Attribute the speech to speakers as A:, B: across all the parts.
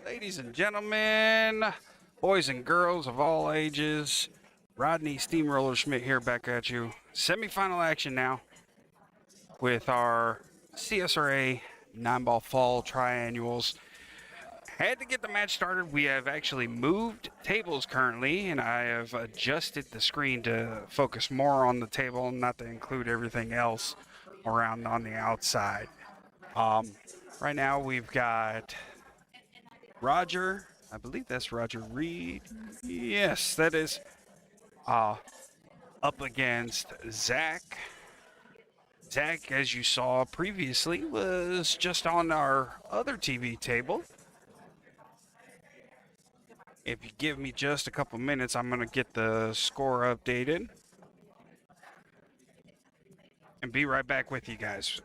A: Ladies and gentlemen, boys and girls of all ages, Rodney Steamroller Schmidt here back at you. Semi-final action now with our CSRA 9-ball fall triannuals. Had to get the match started. We have actually moved tables currently, and I have adjusted the screen to focus more on the table, not to include everything else around on the outside. Right now we've got Roger, I believe that's Roger Reed. Yes, that is. Up against Zach. Zach, as you saw previously, was just on our other TV table. If you give me just a couple minutes, I'm going to get the score updated. And be right back with you guys.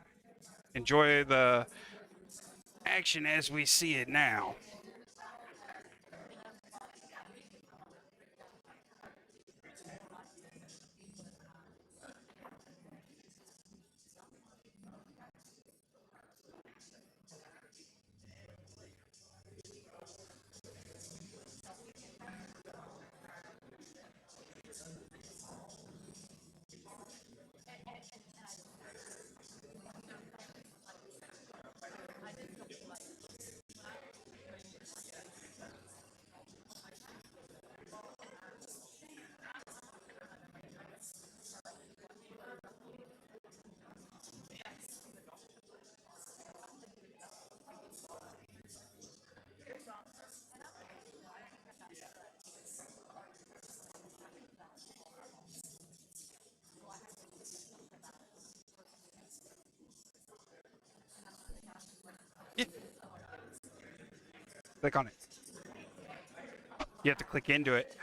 A: Enjoy the action as we see it now. Yeah. Click on it. You have to click into it.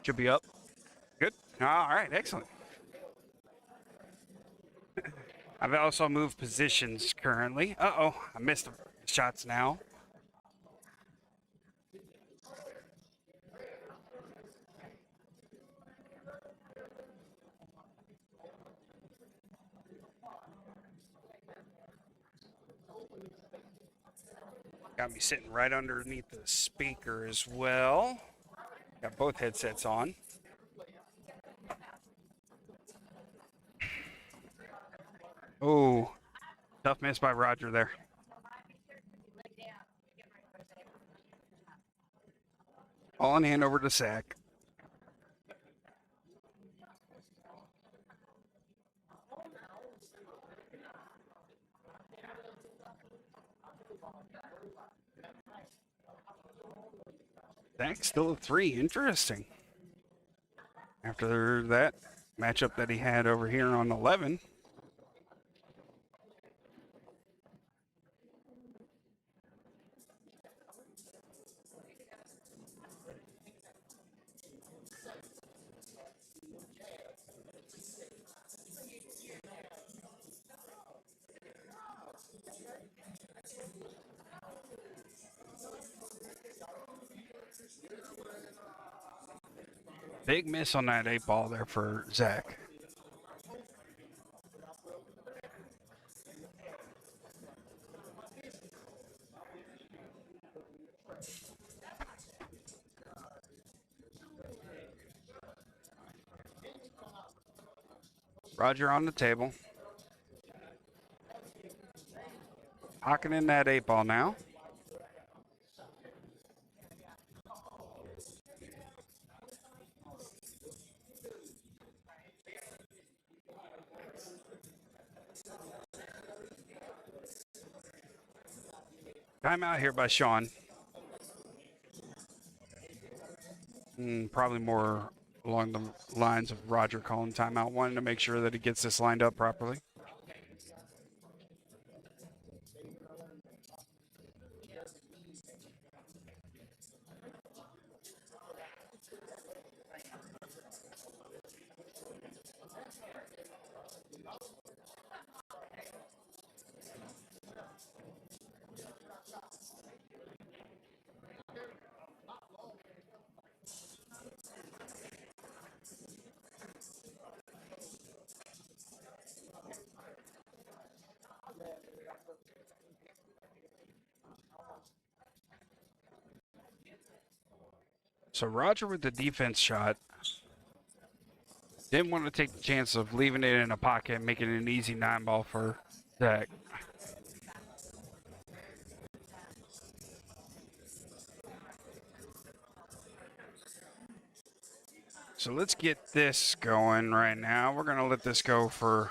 A: Should be up. Good. All right, excellent. I've also moved positions currently. Uh-oh, I missed the shots now. Got me sitting right underneath the speaker as well. Got both headsets on. Oh, tough miss by Roger there. All in hand over to Zach. Zach still a 3. Interesting. After that matchup that he had over here on 11. Big miss on that 8-ball there for Zach. Roger on the table. Pocketing that 8-ball now. Timeout here by Sean. Probably more along the lines of Roger calling timeout, wanting to make sure that he gets this lined up properly. So Roger with the defense shot. Didn't want to take the chance of leaving it in a pocket and making it an easy 9-ball for Zach. So let's get this going right now. We're going to let this go for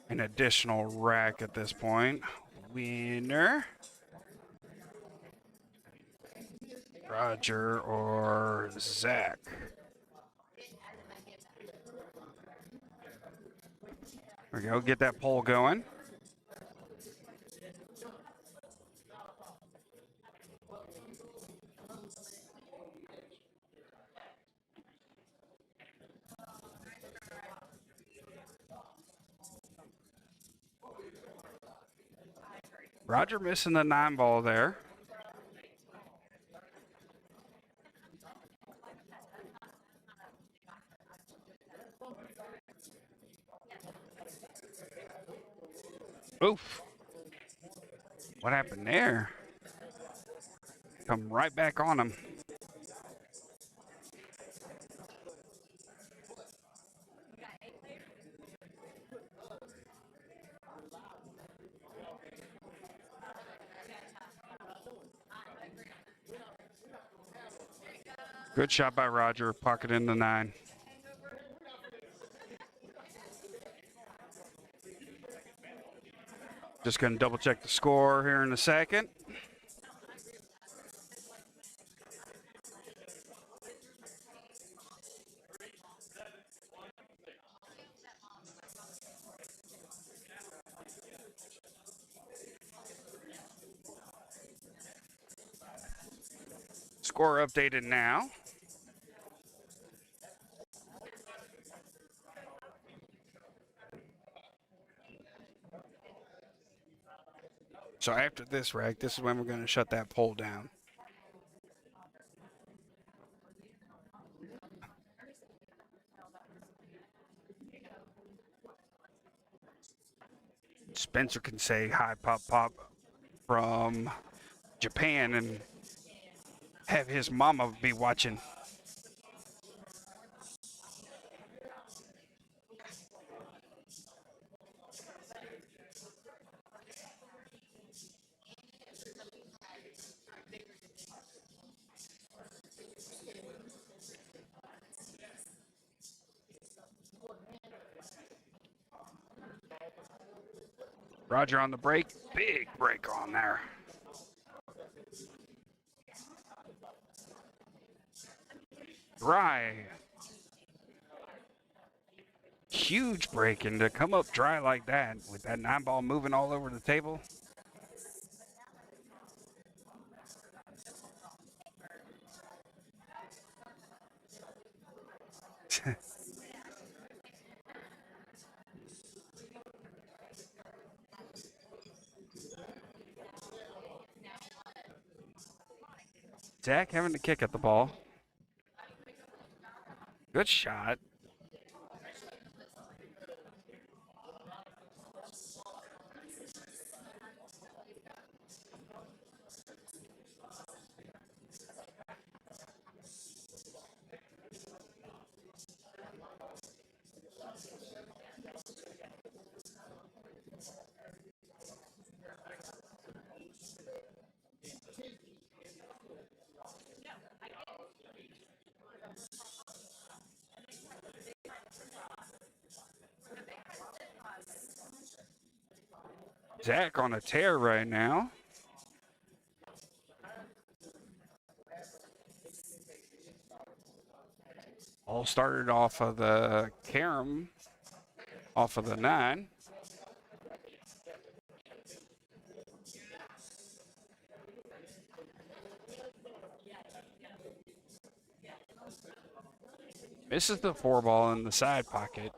A: an additional rack at this point. Winner. Roger or Zach. There we go. Get that poll going. Roger missing the 9-ball there. Oof. What happened there? Come right back on him. Good shot by Roger, pocket in the 9. Just going to double check the score here in a second. Score updated now. So after this rack, this is when we're going to shut that pole down. Spencer can say hi, pop, pop from Japan and have his mama be watching. Roger on the break. Big break on there. Dry. Huge break, and to come up dry like that with that 9-ball moving all over the table. Zach having to kick at the ball. Good shot. Zach on a tear right now. All started off of the carom, off of the 9. Misses the 4-ball in the side pocket.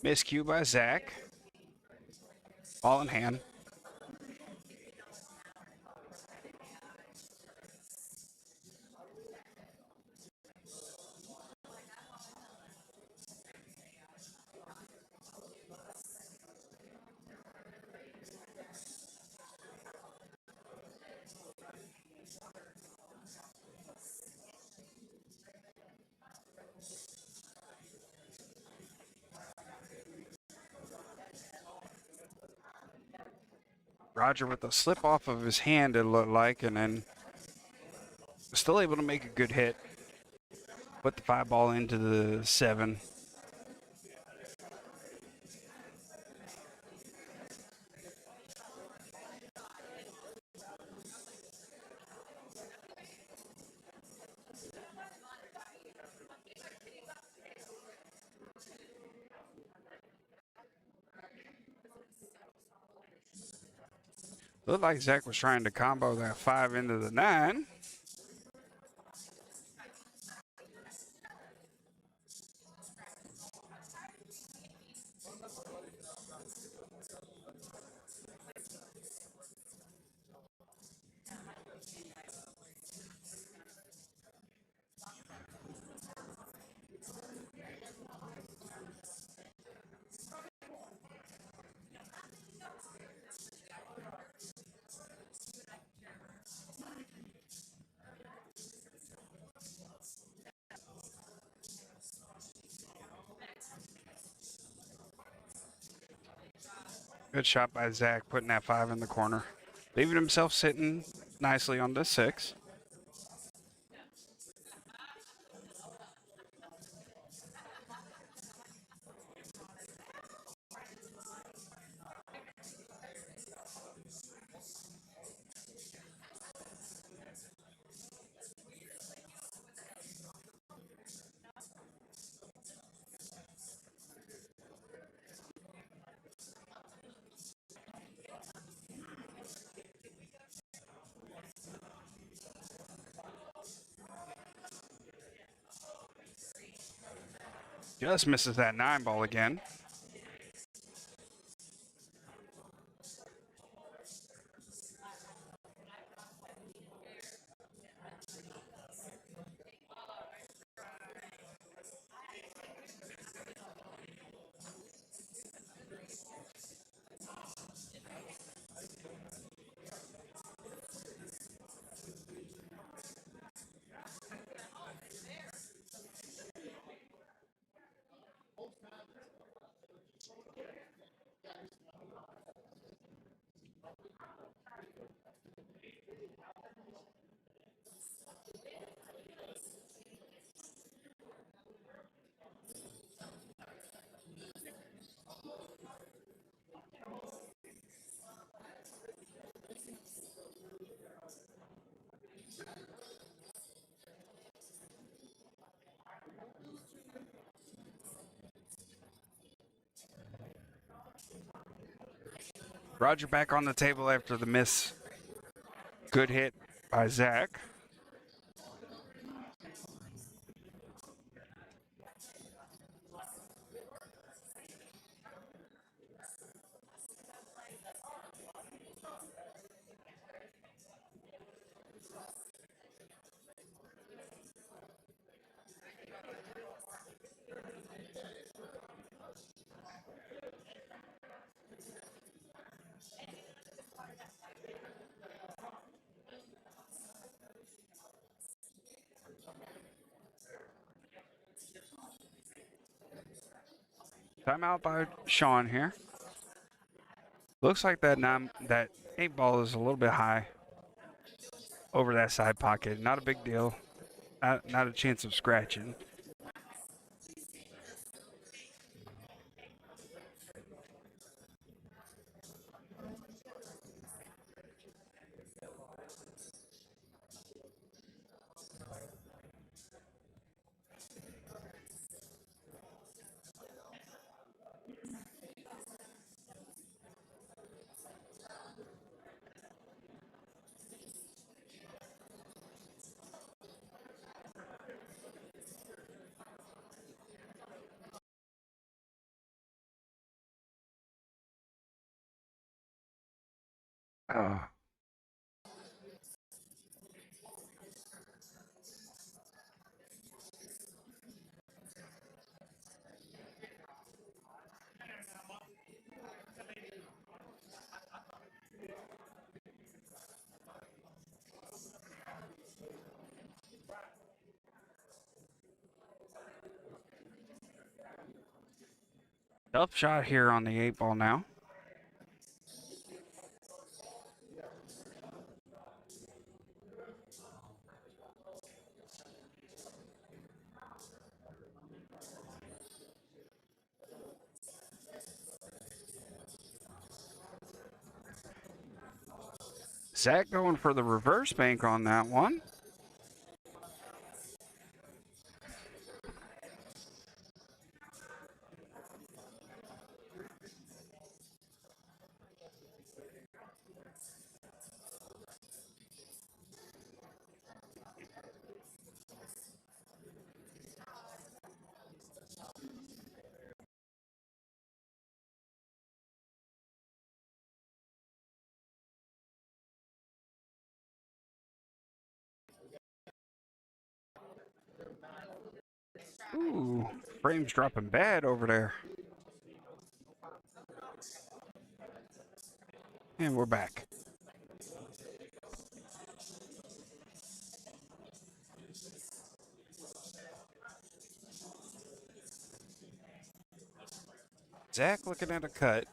A: Miscue by Zach. Ball in hand. Roger with a slip off of his hand, it looked like, and then still able to make a good hit. Put the 5-ball into the 7. Looked like Zach was trying to combo that 5 into the 9. Good shot by Zach, putting that 5 in the corner. Leaving himself sitting nicely on the 6. Just misses that 9 ball again. Roger back on the table after the miss. Good hit by Zach. Timeout by Sean here. Looks like that 8 ball is a little bit high over that side pocket. Not a big deal. Not a chance of scratching. Oh. Tough shot here on the 8 ball now. Zach going for the reverse bank on that one. Ooh, frame's dropping bad over there. And we're back. Zach looking at a cut.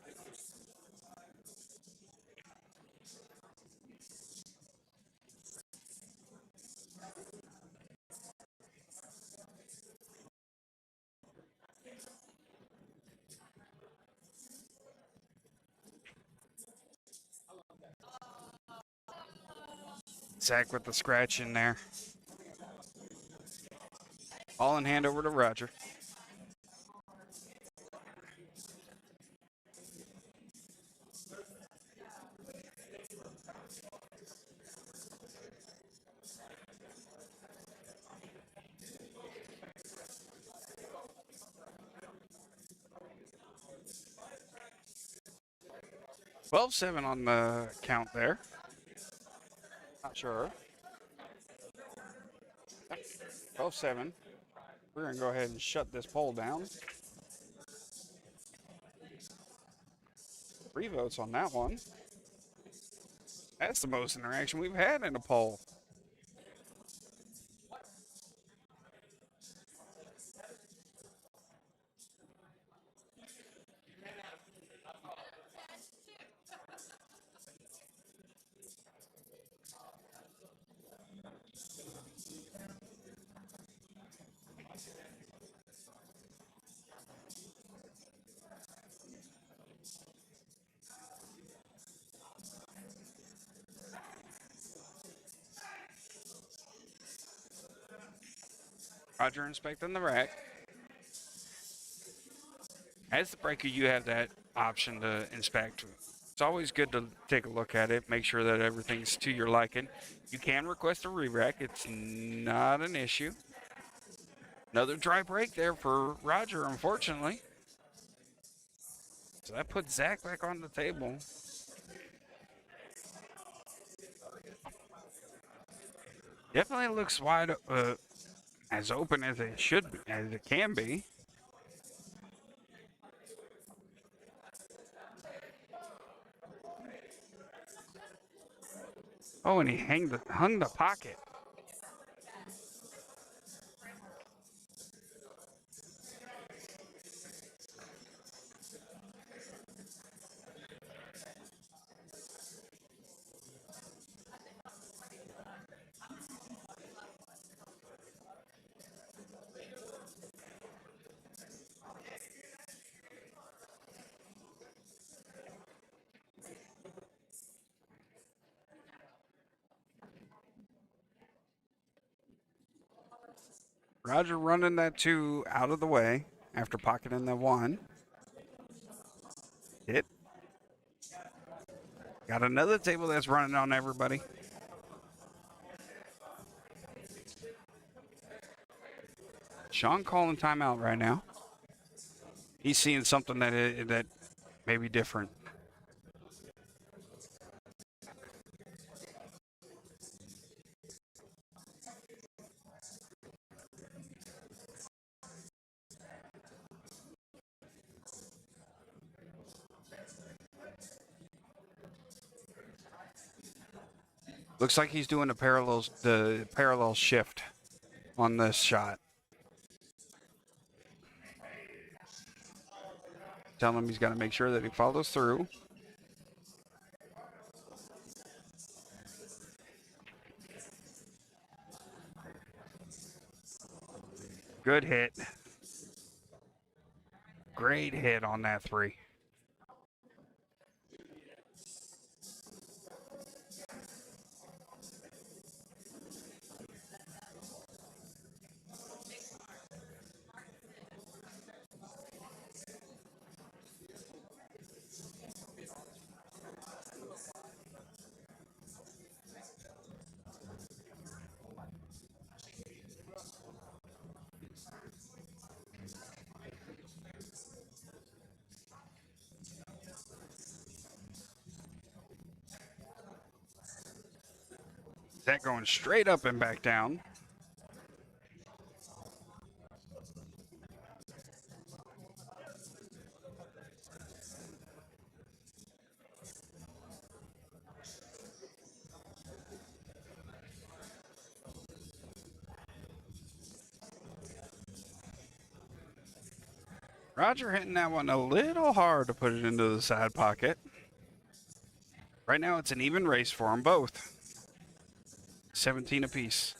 A: Zach with the scratch in there. Ball in hand over to Roger. 12-7 on the count there. Not sure. 12-7. We're going to go ahead and shut this poll down. 3 votes on that one. That's the most interaction we've had in a poll. Roger inspecting the rack. As the breaker, you have that option to inspect. It's always good to take a look at it, make sure that everything's to your liking. You can request a re-rack. It's not an issue. Another dry break there for Roger, unfortunately. So that puts Zach back on the table. Definitely looks wide, as open as it should be, as it can be. Oh, and he hung the pocket. Roger running that 2 out of the way after pocketing the 1. Hit. Got another table that's running on everybody. Sean calling timeout right now. He's seeing something that may be different. Looks like he's doing the parallel shift on this shot. Tell him he's got to make sure that he follows through. Good hit. Great hit on that 3. That going straight up and back down. Roger hitting that one a little hard to put it into the side pocket. Right now it's an even race for them both. 17 apiece.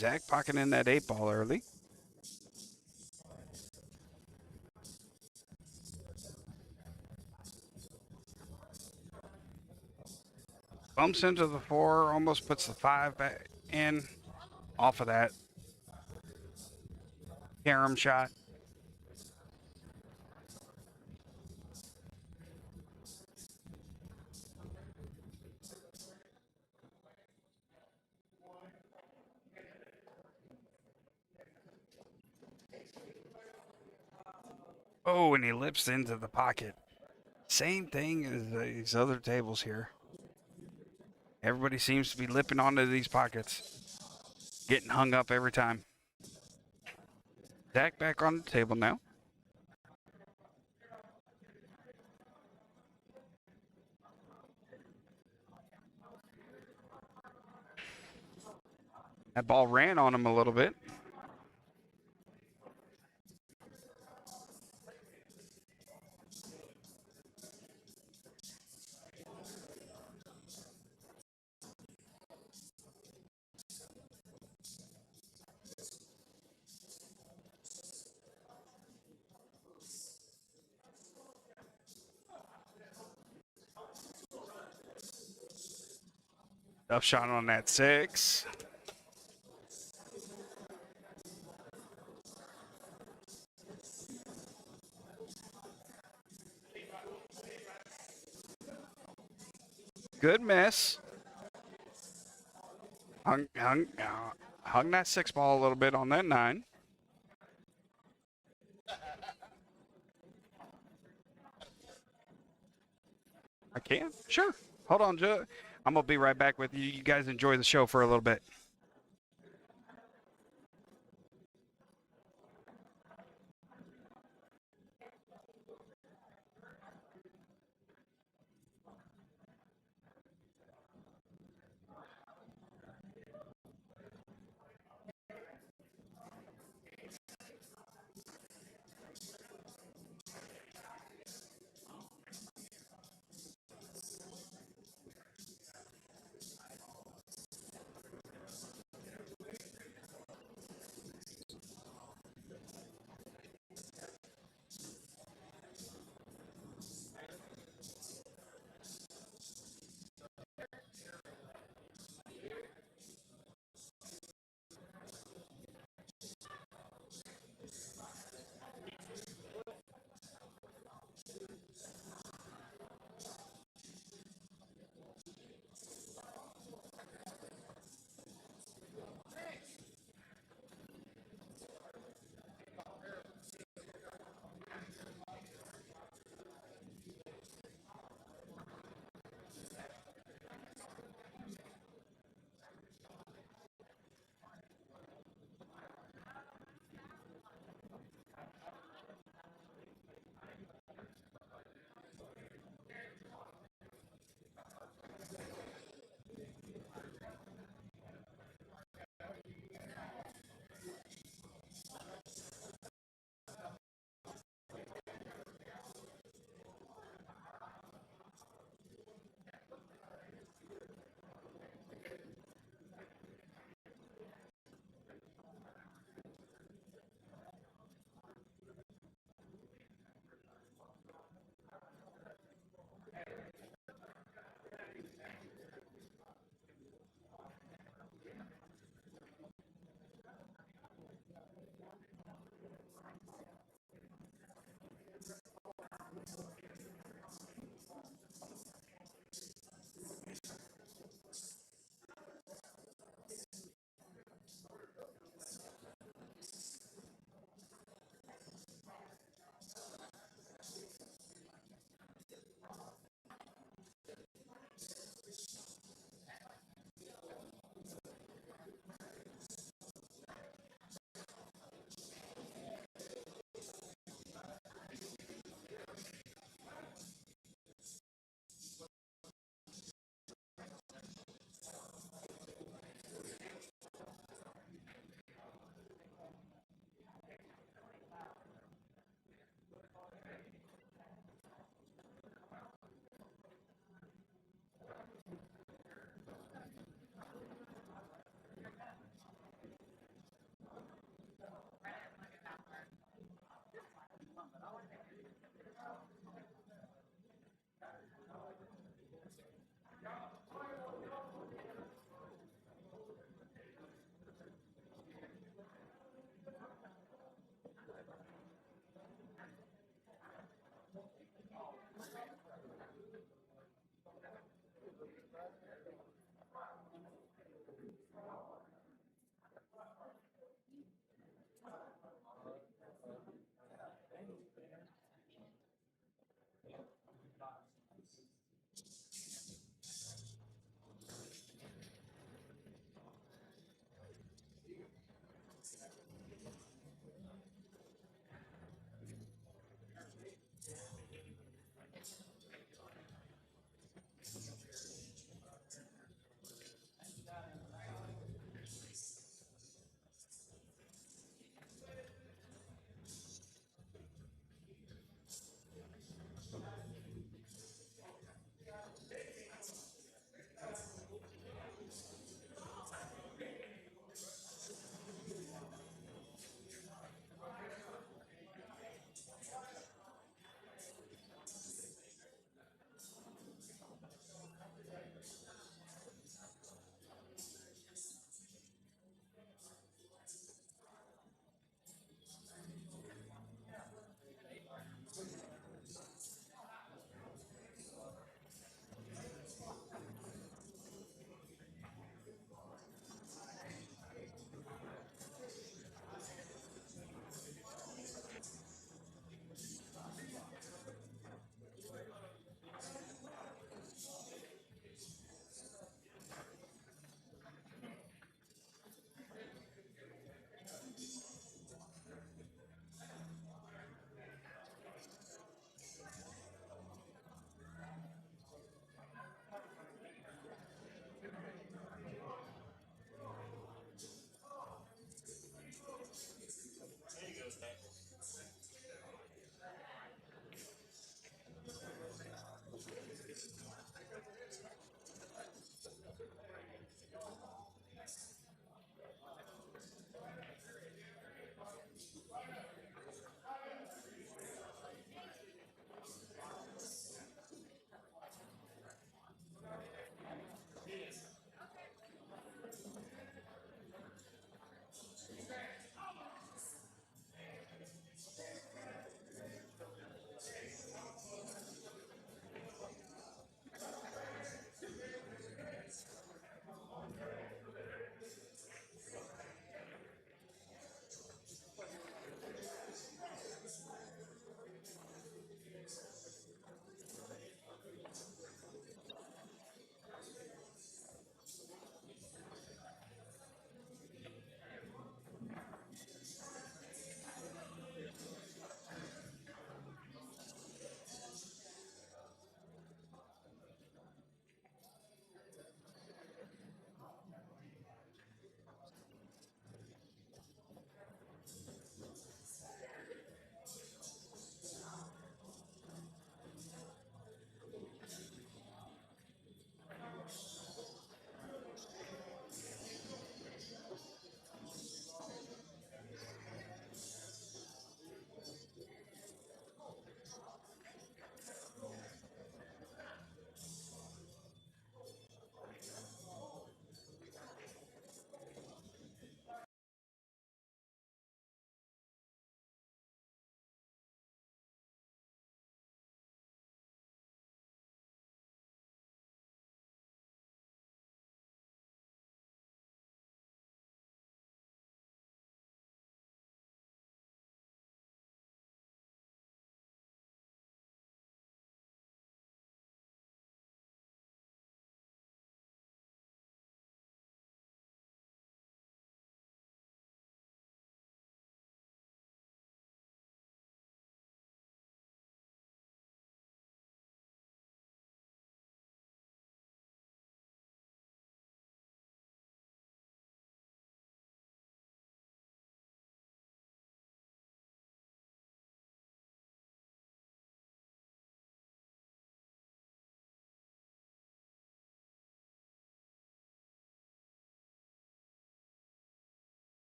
A: Zach pocketing that 8-ball early. Bumps into the 4, almost puts the 5 back in off of that carom shot. Oh, and he lips into the pocket. Same thing as these other tables here. Everybody seems to be lipping onto these pockets, getting hung up every time. Zach back on the table now. That ball ran on him a little bit. Tough shot on that 6. Good miss. Hung that 6 ball a little bit on that 9. I can? Sure. Hold on, Joe. I'm going to be right back with you. You guys enjoy the show for a little bit.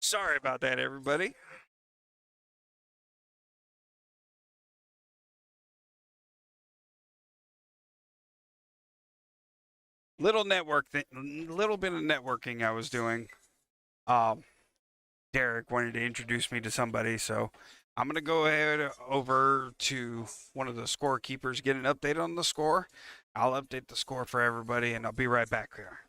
A: Sorry about that, everybody. Little little bit of networking I was doing. Um, Derek wanted to introduce me to somebody, so I'm gonna go ahead over to one of the scorekeepers, get an update on the score. I'll update the score for everybody, and I'll be right back here.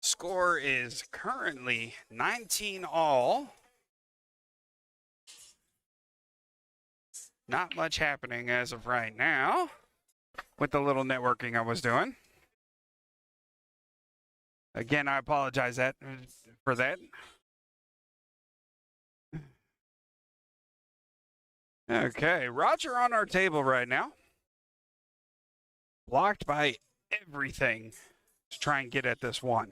A: Score is currently 19 all. Not much happening as of right now with the little networking I was doing. Again, I apologize for that. Okay, Roger on our table right now. Blocked by everything to try and get at this one.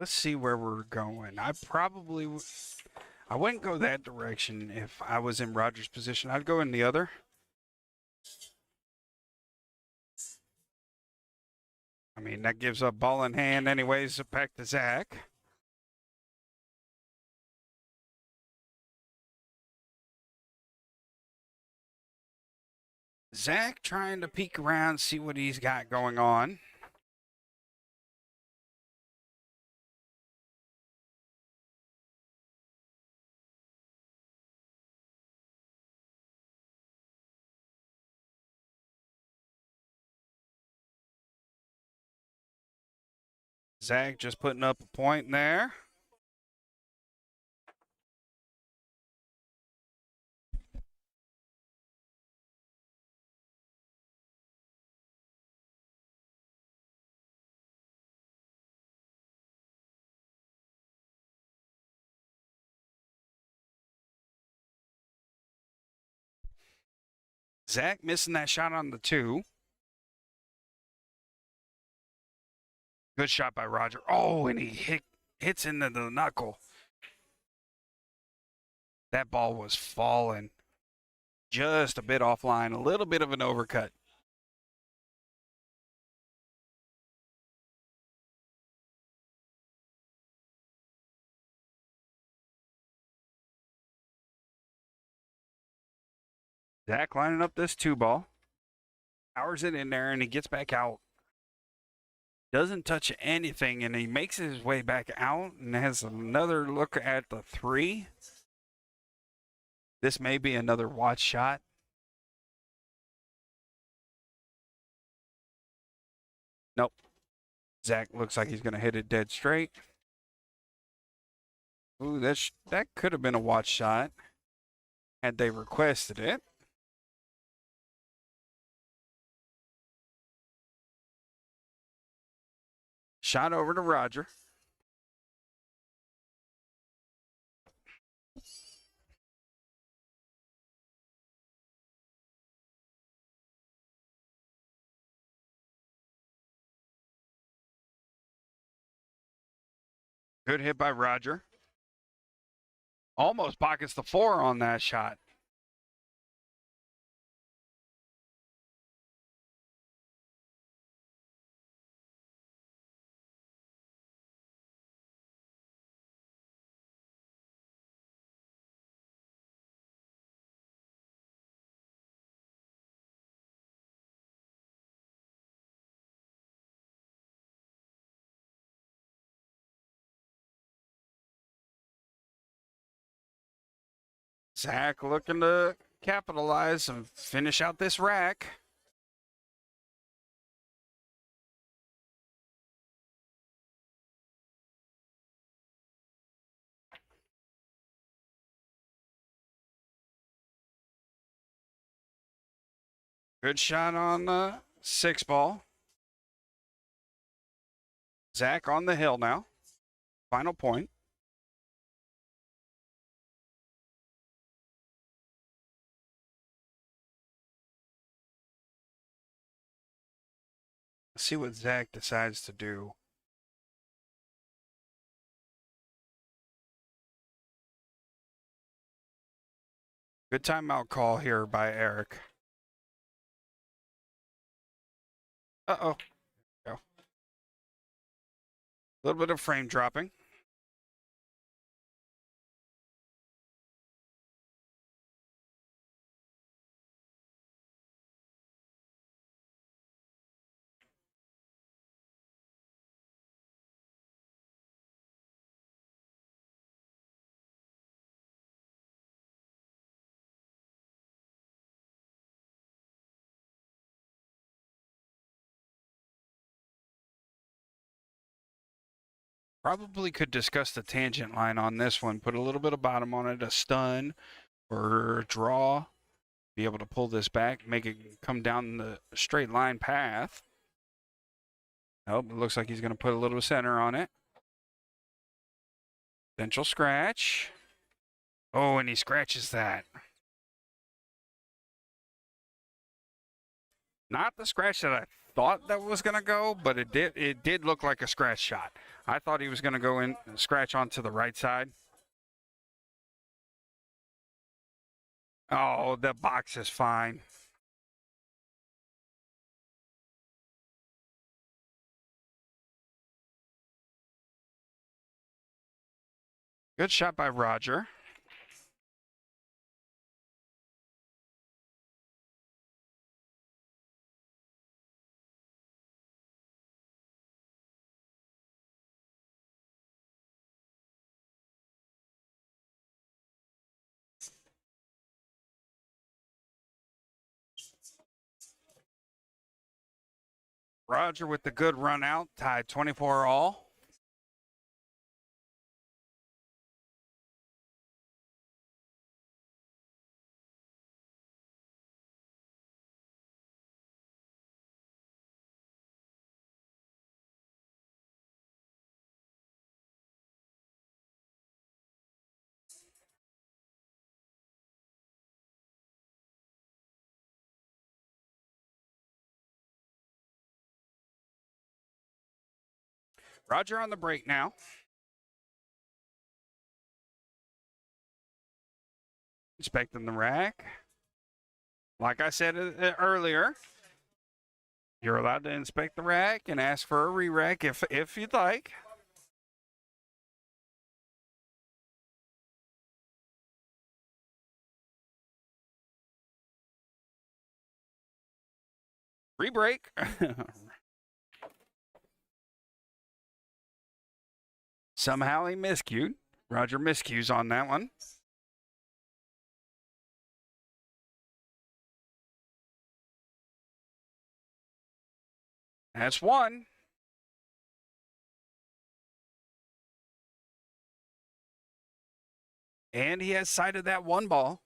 A: Let's see where we're going. I wouldn't go that direction if I was in Roger's position. I'd go in the other. I mean, that gives up ball in hand anyways, back to Zach. Zach trying to peek around, see what he's got going on. Zach just putting up a point there. Zach missing that shot on the 2. Good shot by Roger. Oh, and he hits into the knuckle. That ball was falling just a bit offline, a little bit of an overcut. Zach lining up this 2 ball. Powers it in there, and he gets back out. Doesn't touch anything, and he makes his way back out and has another look at the 3. This may be another watch shot. Nope. Zach looks like he's going to hit it dead straight. Ooh, that could have been a watch shot had they requested it. Shot over to Roger. Good hit by Roger. Almost pockets the 4 on that shot. Zach looking to capitalize and finish out this rack. Good shot on the 6 ball. Zach on the hill now. Final point. Let's see what Zach decides to do. Good timeout call here by Eric. Uh-oh. Go. A little bit of frame dropping. Probably could discuss the tangent line on this one. Put a little bit of bottom on it, a stun or draw. Be able to pull this back, make it come down the straight line path. Nope, it looks like he's going to put a little center on it. Potential scratch. Oh, and he scratches that. Not the scratch that I thought that was going to go, but it did look like a scratch shot. I thought he was going to go in and scratch onto the right side. Oh, the box is fine. Good shot by Roger. Roger with the good run out, tied 24 all. Roger on the break now. Inspecting the rack. Like I said earlier, you're allowed to inspect the rack and ask for a re-rack if you'd like. Re-break. Somehow he miscued. Roger miscues on that one. That's one. And he has sighted that one ball.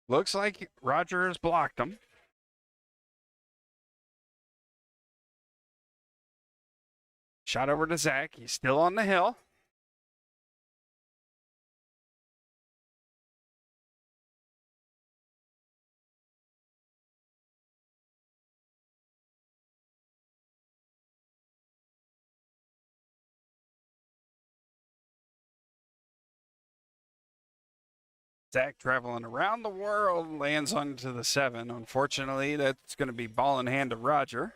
A: Looks like Roger has blocked him. Shot over to Zach. He's still on the hill. Zach traveling around the world lands onto the 7. Unfortunately, that's going to be ball in hand to Roger.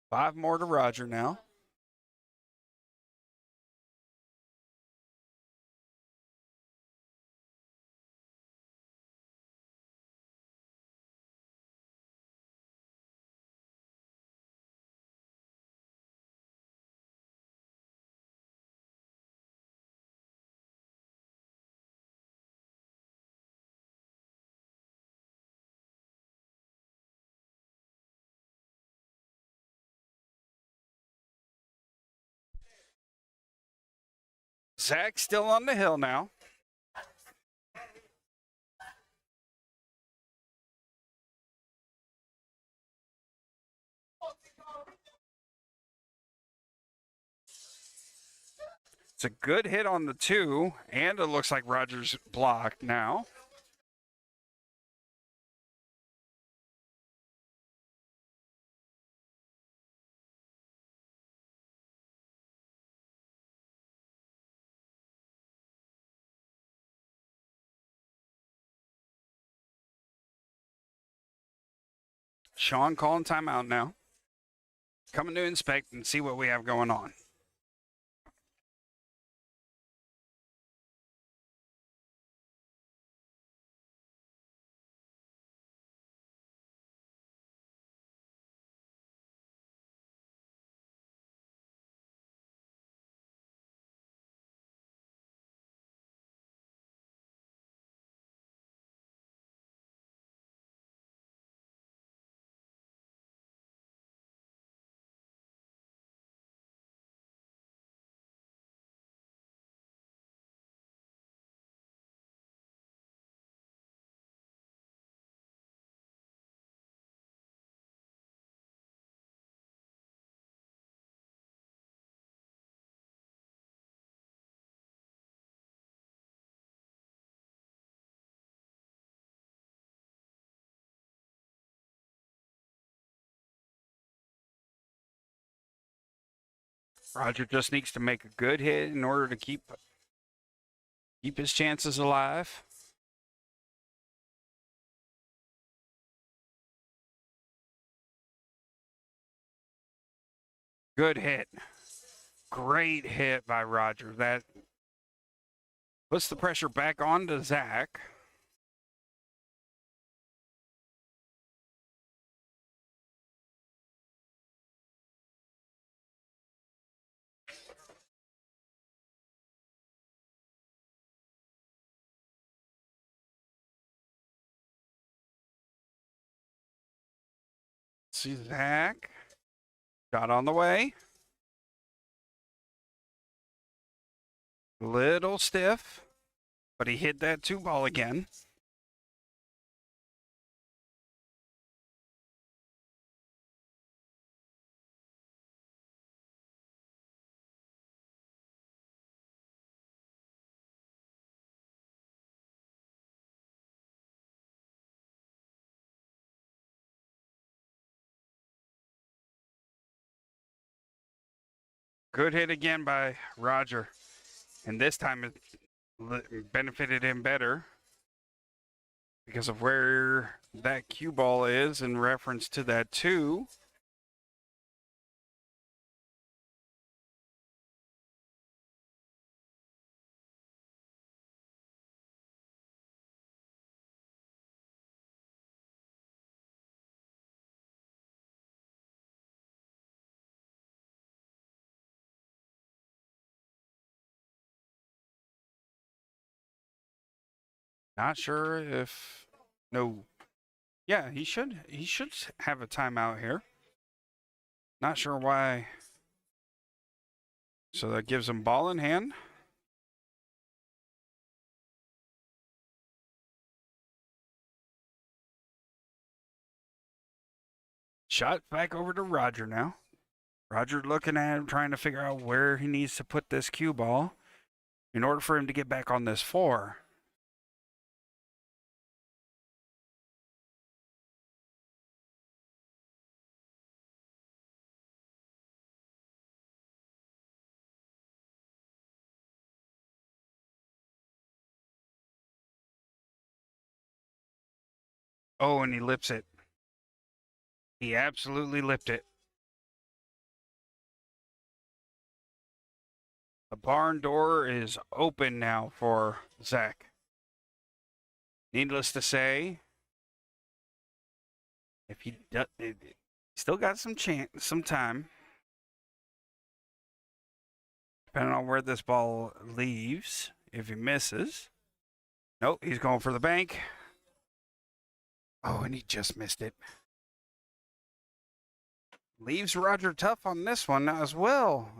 A: Five more to Roger now. Zach's still on the hill now. It's a good hit on the 2, and it looks like Roger's blocked now. Sean calling timeout now. Coming to inspect and see what we have going on. Roger just needs to make a good hit in order to keep his chances alive. Good hit. Great hit by Roger. That puts the pressure back on to Zach. See Zach. Shot on the way. Little stiff, but he hit that 2 ball again. Good hit again by Roger. And this time it benefited him better because of where that cue ball is in reference to that 2. Not sure if no. Yeah, he should have a timeout here. Not sure why. So that gives him ball in hand. Shot back over to Roger now. Roger looking at him, trying to figure out where he needs to put this cue ball in order for him to get back on this 4. Oh, and he lips it. He absolutely lipped it. The barn door is open now for Zach. Needless to say, if he does, still got some time, depending on where this ball leaves. If he misses, nope, he's going for the bank. Oh, and he just missed it. Leaves Roger tough on this one as well.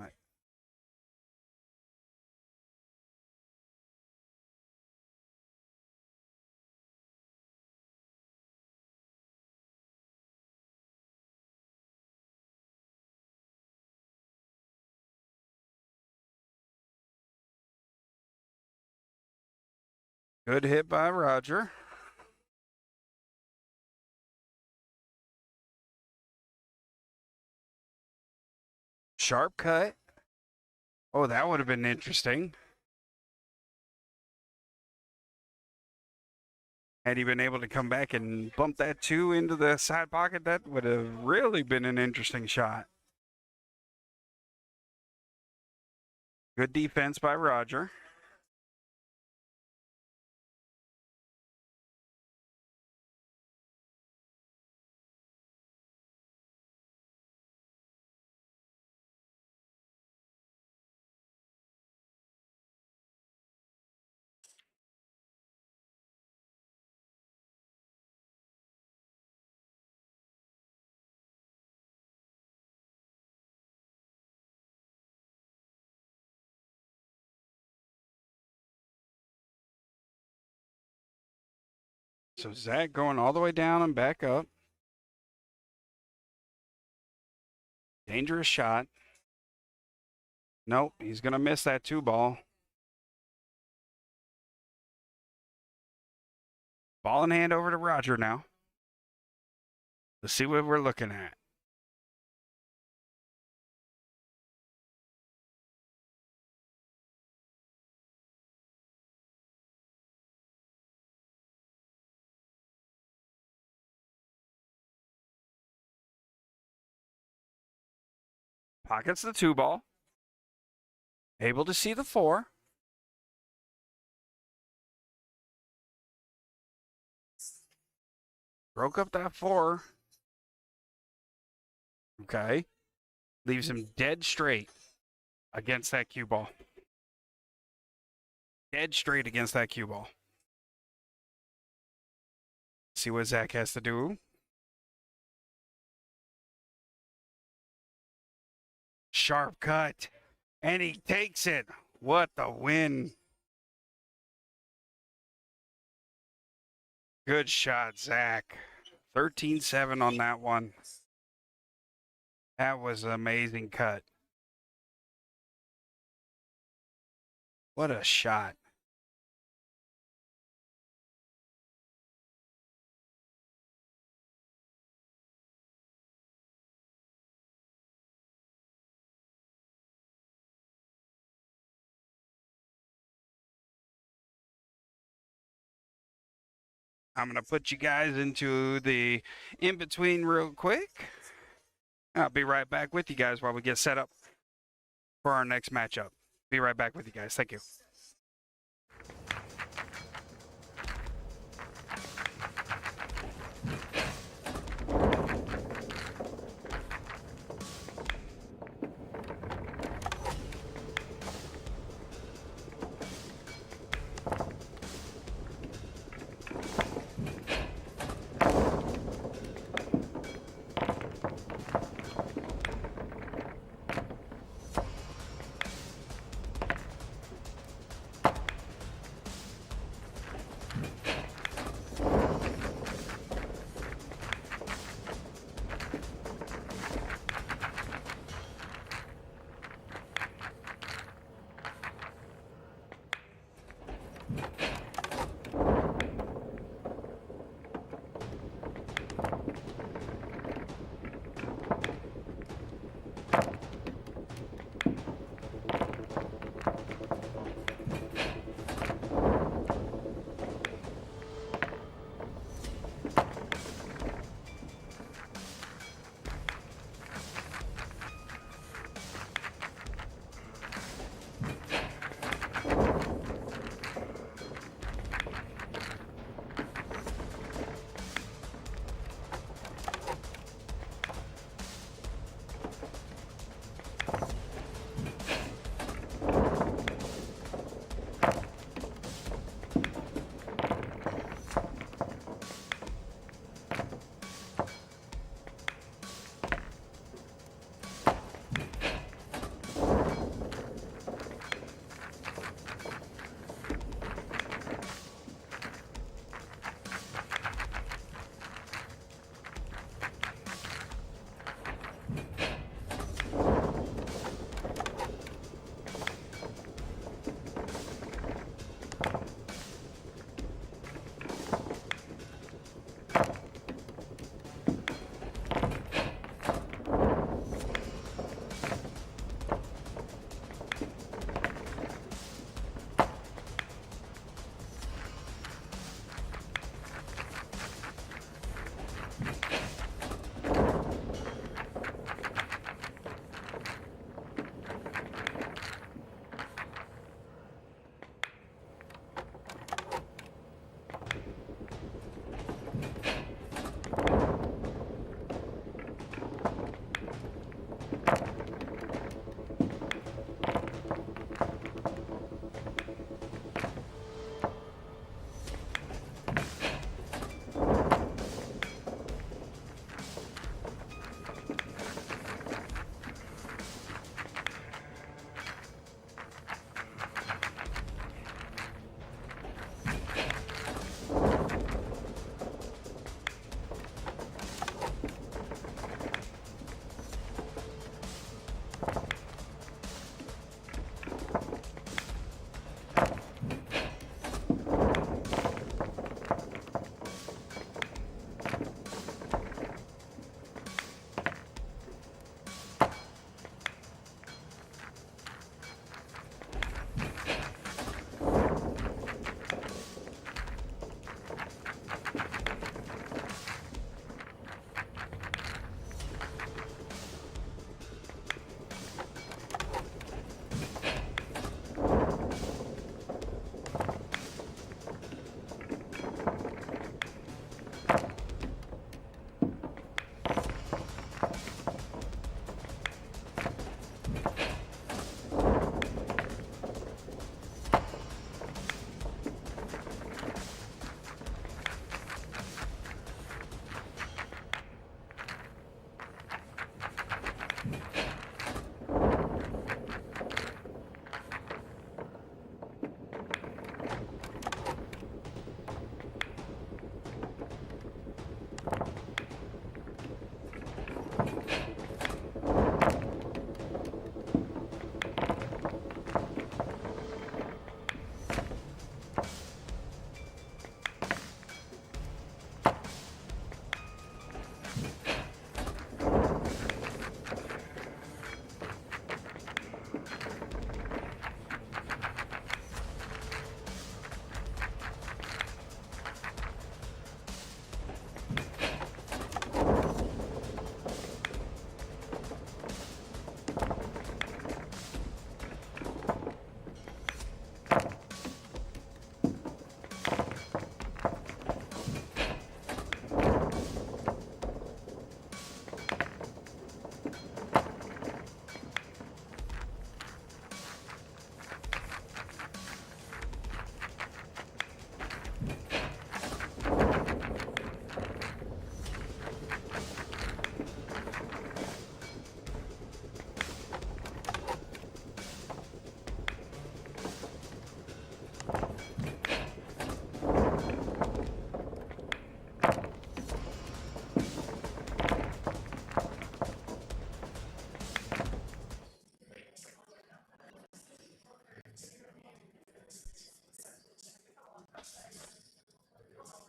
A: Good hit by Roger. Sharp cut. Oh, that would have been interesting. Had he been able to come back and bump that 2 into the side pocket, that would have really been an interesting shot. Good defense by Roger. So Zach going all the way down and back up. Dangerous shot. Nope, he's going to miss that 2 ball. Ball in hand over to Roger now. Let's see what we're looking at. Pockets the 2 ball. Able to see the 4. Broke up that 4. Okay. Leaves him dead straight against that cue ball. Dead straight against that cue ball. See what Zach has to do. Sharp cut. And he takes it. What the win. Good shot, Zach. 13-7 on that one. That was an amazing cut. What a shot. I'm going to put you guys into the in-between real quick. I'll be right back with you guys while we get set up for our next matchup. Be right back with you guys. Thank you.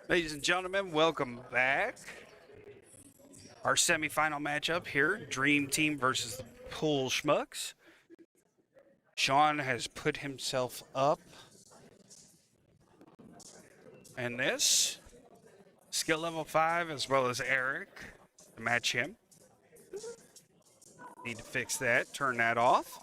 A: Ladies and gentlemen, welcome back. Our semifinal matchup here, Dream Team versus the Pool Schmucks. Sean has put himself up in this. Skill level 5 as well as Eric to match him. Need to fix that, turn that off.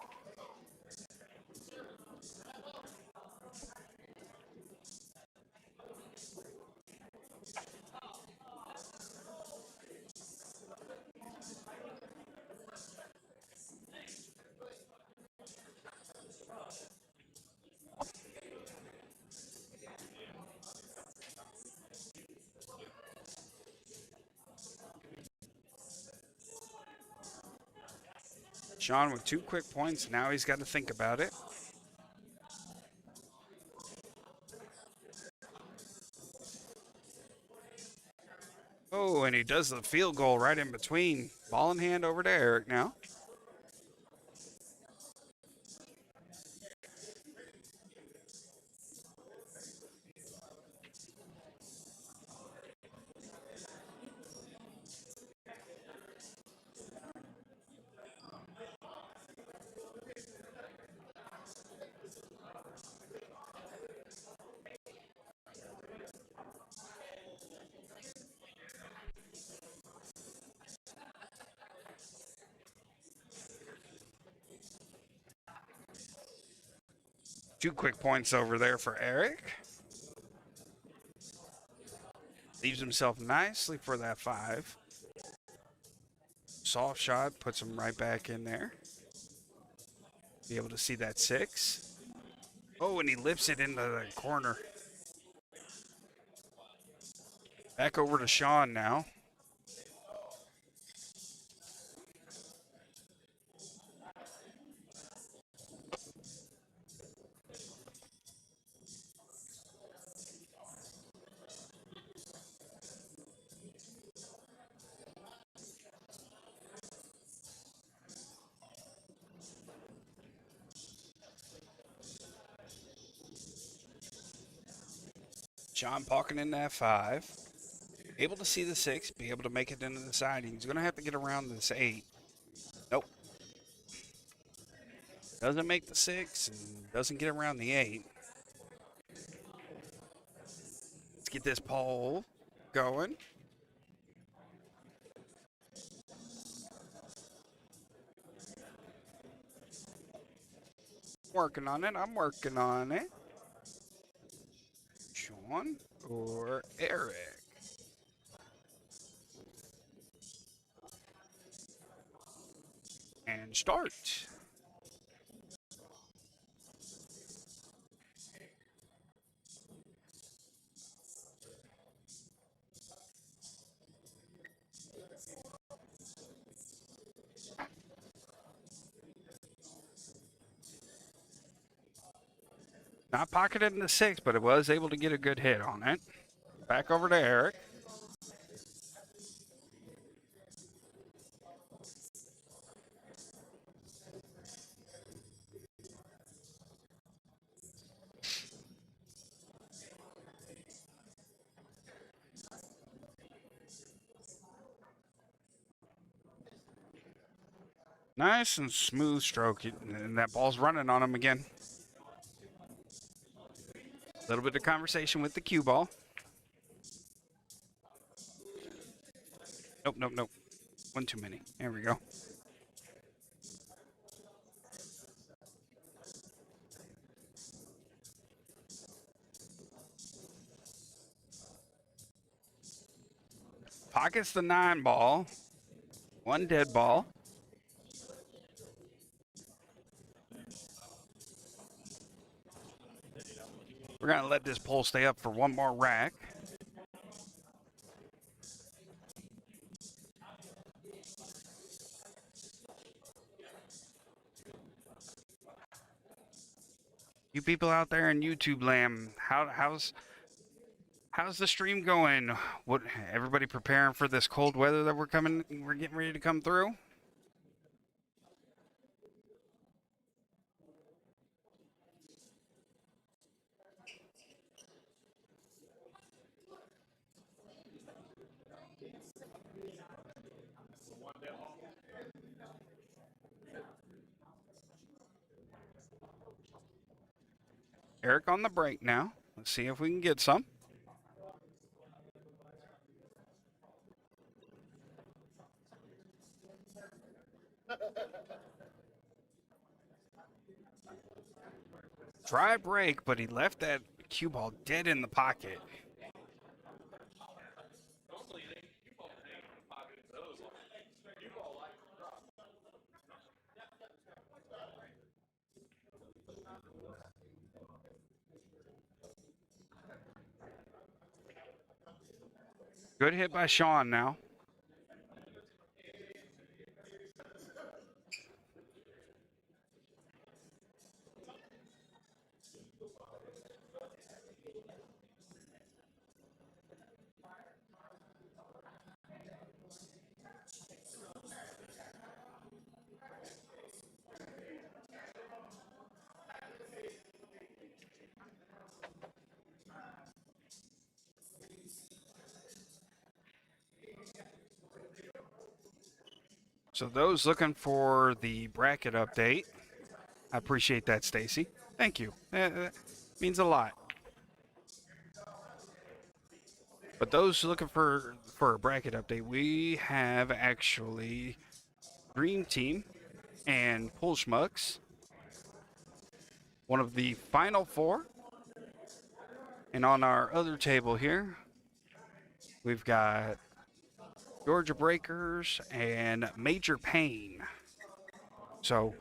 A: Sean with 2 quick points, now he's got to think about it. Oh, and he does the field goal right in between. Ball in hand over to Eric now. Two quick points over there for Eric. Leaves himself nicely for that 5. Soft shot puts him right back in there. Be able to see that 6. Oh, and he lifts it into the corner. Back over to Sean now. Sean pocketing in that 5. Able to see the 6, be able to make it into the siding. He's going to have to get around this 8. Nope. Doesn't make the 6 and doesn't get around the 8. Let's get this pole going. Working on it. I'm working on it. Sean or Eric? And start. Not pocketed in the 6, but it was able to get a good hit on it. Back over to Eric. Nice and smooth stroke, and that ball's running on him again. A little bit of conversation with the cue ball. Nope, nope, nope. One too many. There we go. Pockets the 9 ball. 1 dead ball. We're going to let this pole stay up for 1 more rack. You people out there in YouTube land, how's the stream going? What, everybody preparing for this cold weather that we're getting ready to come through? Eric on the break now. Let's see if we can get some. Try break, but he left that cue ball dead in the pocket. Good hit by Sean now. So those looking for the bracket update, I appreciate that, Stacy. Thank you. That means a lot. But those looking for a bracket update, we have actually Dream Team and Pool Schmucks, one of the final four. And on our other table here, we've got Georgia Breakers and Major Pain. So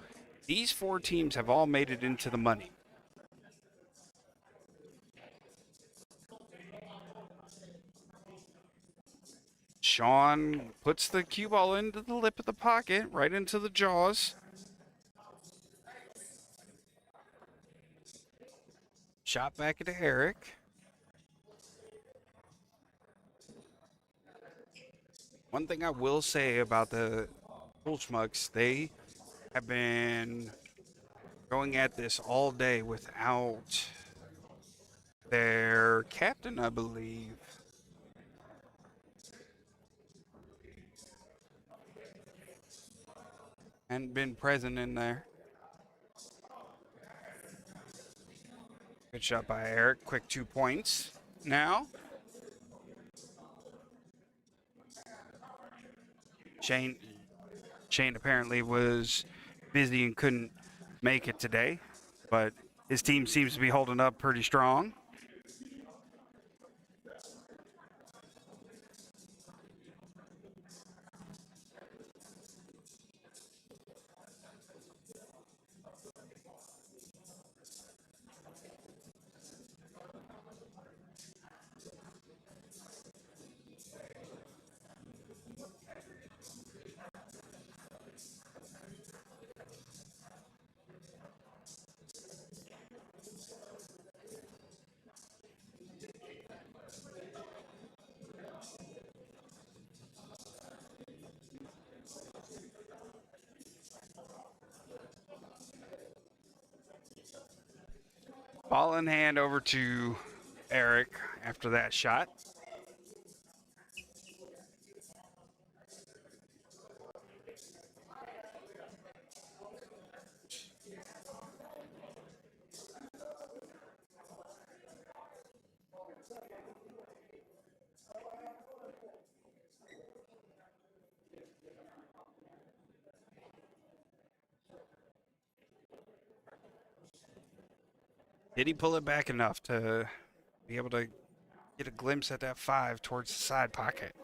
A: these four teams have all made it into the money. Sean puts the cue ball into the lip of the pocket, right into the jaws. Shot back into Eric. One thing I will say about the Pool Schmucks, they have been going at this all day without their captain, I believe. And been present in there. Good shot by Eric. Quick 2 points. Now, Shane apparently was busy and couldn't make it today, but his team seems to be holding up pretty strong. Ball in hand over to Eric after that shot. Did he pull it back enough to be able to get a glimpse at that 5 towards the side pocket?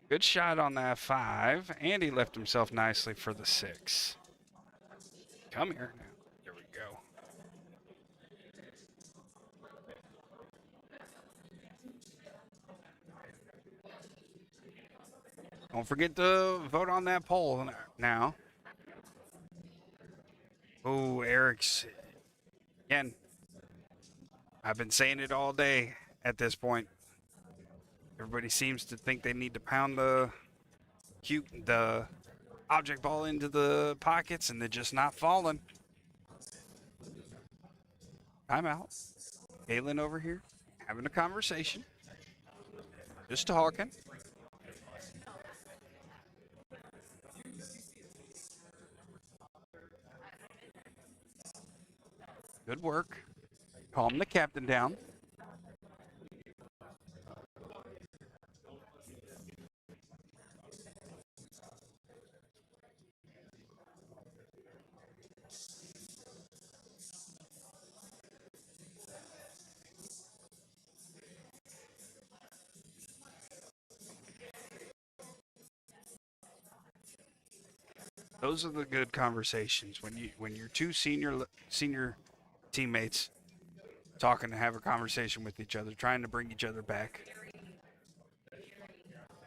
A: Good shot on that 5, and he left himself nicely for the 6. Come here now. There we go. Don't forget to vote on that poll now. Oh, Eric's. Again, I've been saying it all day at this point. Everybody seems to think they need to pound the object ball into the pockets and they're just not falling. Timeout. Galen over here having a conversation. Just talking. Good work. Calm the captain down. Those are the good conversations when you're two senior teammates talking to have a conversation with each other, trying to bring each other back.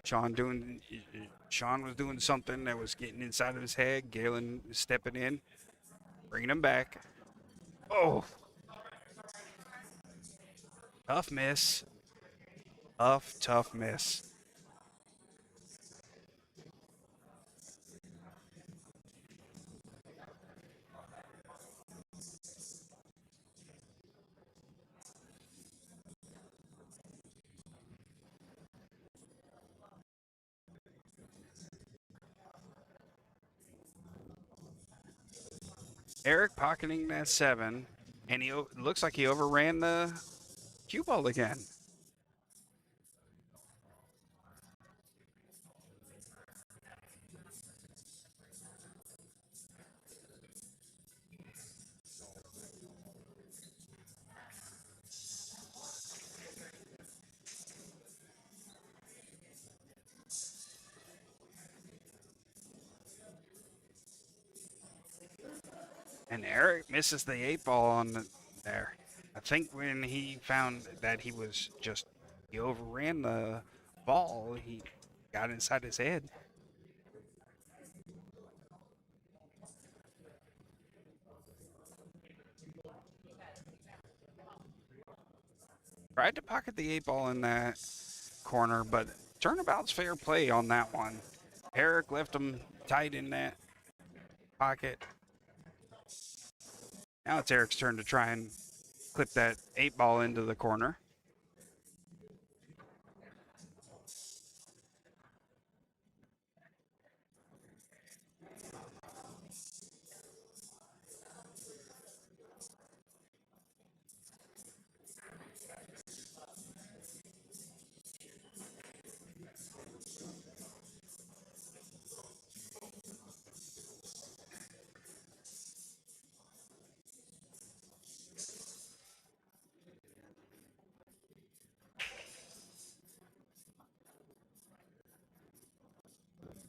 A: Sean was doing something that was getting inside of his head. Galen is stepping in, bringing him back. Oh, tough miss. Tough miss. Eric pocketing that 7, and he looks like he overran the cue ball again. And Eric misses the 8 ball on there. I think when he found that he overran the ball, he got inside his head. Tried to pocket the 8 ball in that corner, but turnabout's fair play on that one. Eric left him tight in that pocket. Now it's Eric's turn to try and clip that 8 ball into the corner.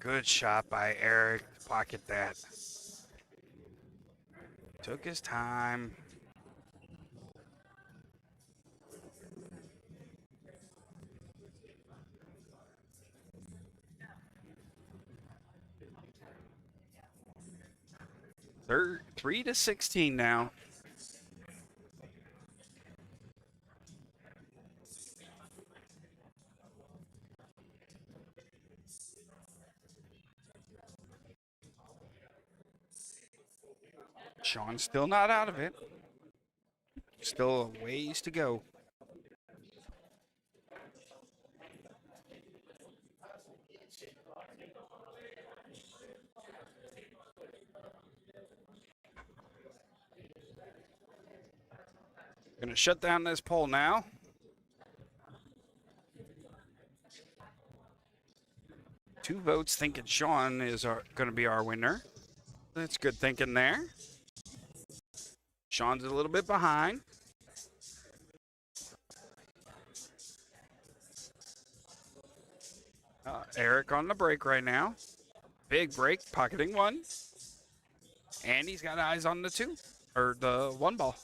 A: Good shot by Eric to pocket that. Took his time. Third, 3-16 now. Sean's still not out of it. Still a ways to go. Gonna shut down this poll now. Two votes thinking Sean is going to be our winner. That's good thinking there. Sean's a little bit behind. Eric on the break right now. Big break, pocketing 1. And he's got eyes on the 2, or the 1 ball.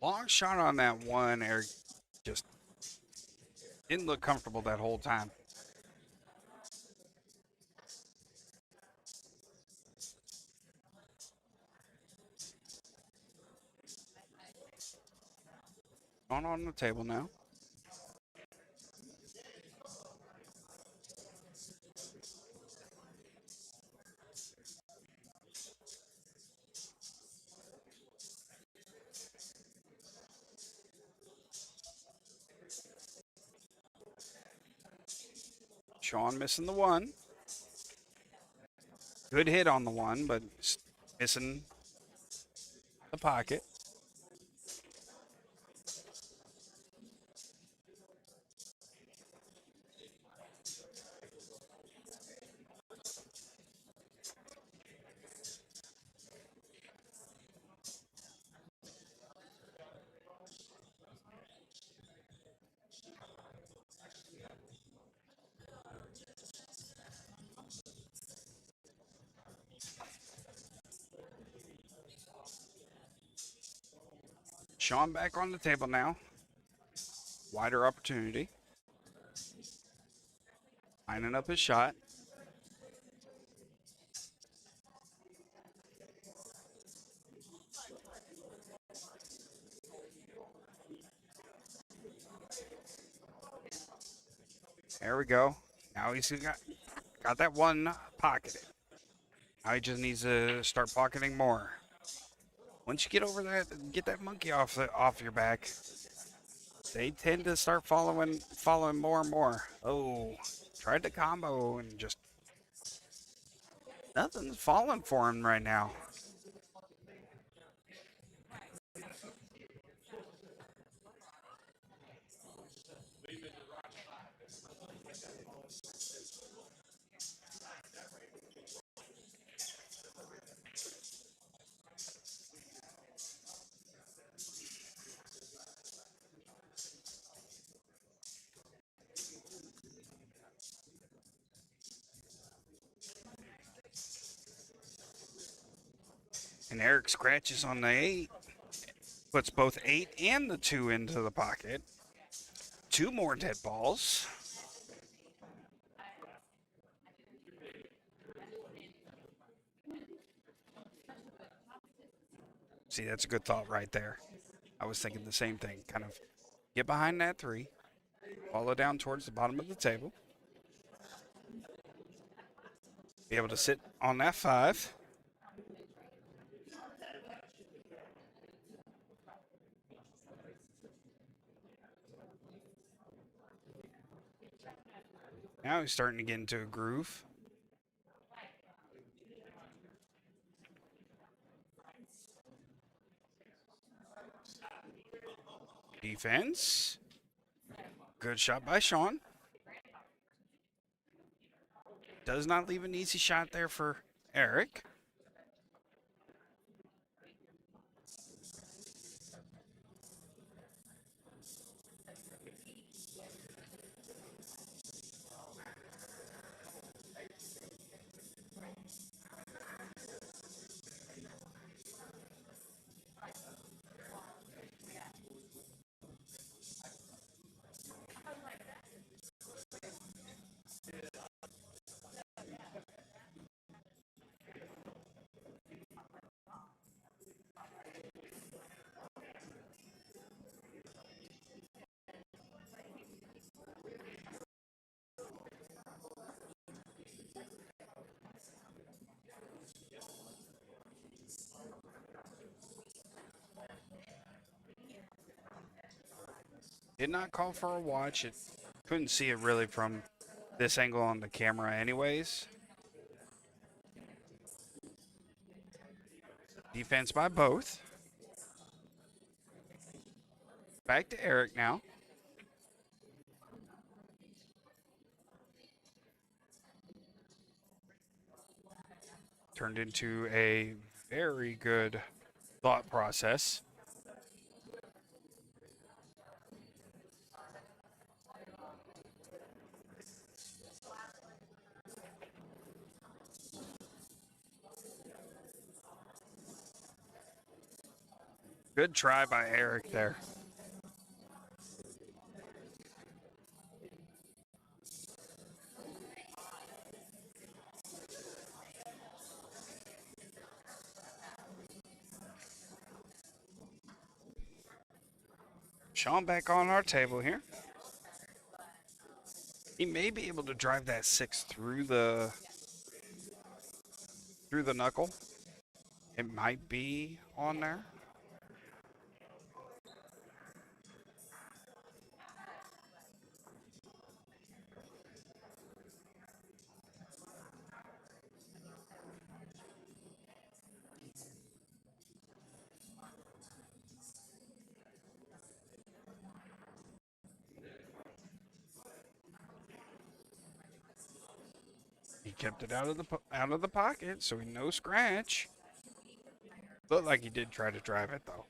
A: Long shot on that one. Eric just didn't look comfortable that whole time. On the table now. Sean missing the one. Good hit on the one, but missing the pocket. Sean back on the table now. Wider opportunity. Lining up his shot. There we go. Now he's got that one pocketed. Now he just needs to start pocketing more. Once you get over that, get that monkey off your back, they tend to start following more and more. Oh, tried the combo and just nothing's falling for him right now. And Eric scratches on the 8, puts both 8 and the 2 into the pocket. 2 more dead balls. See, that's a good thought right there. I was thinking the same thing. Kind of get behind that 3, follow down towards the bottom of the table. Be able to sit on that 5. Now he's starting to get into a groove. Defense. Good shot by Sean. Does not leave an easy shot there for Eric. Did not call for a watch. It couldn't see it really from this angle on the camera anyways. Defense by both. Back to Eric now. Turned into a very good thought process. Good try by Eric there. Sean back on our table here. He may be able to drive that 6 through the knuckle. It might be on there. He kept it out of the pocket, so he no scratch. Looked like he did try to drive it though.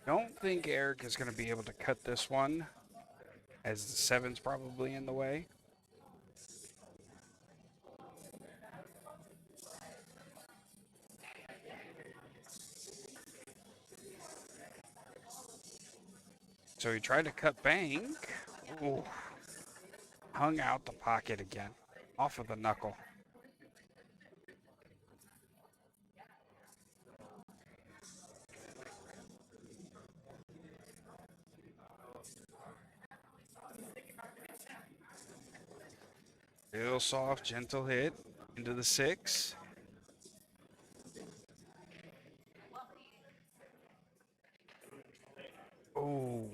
A: Don't think Eric is going to be able to cut this one, as the 7's probably in the way. So he tried to cut bank. Ooh. Hung out the pocket again, off of the knuckle. Real soft, gentle hit into the 6. Oh.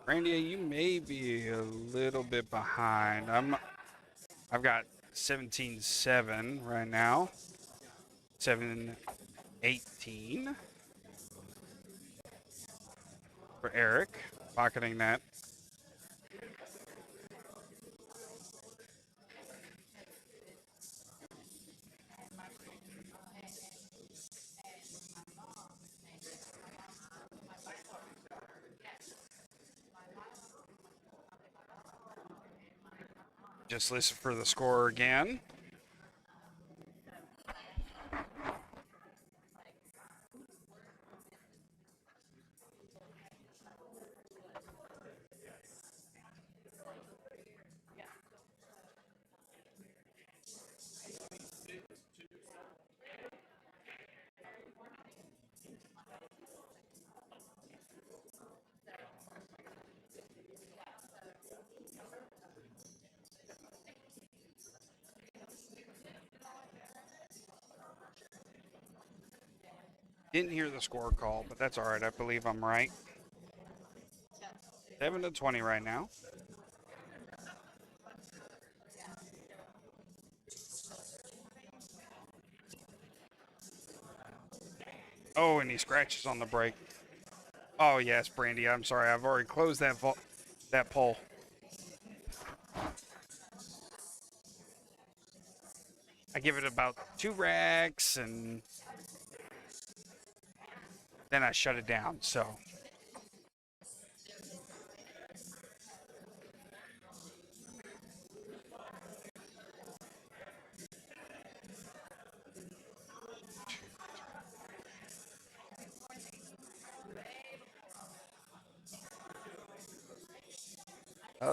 A: Randy, you may be a little bit behind. I've got 17-7 right now. 7-18 for Eric, pocketing that. Just listen for the score again. Didn't hear the score call, but that's all right. I believe I'm right. 7-20 right now. Oh, and he scratches on the brake. Oh yes, Brandy. I'm sorry. I've already closed that pole. I give it about 2 racks, and then I shut it down. So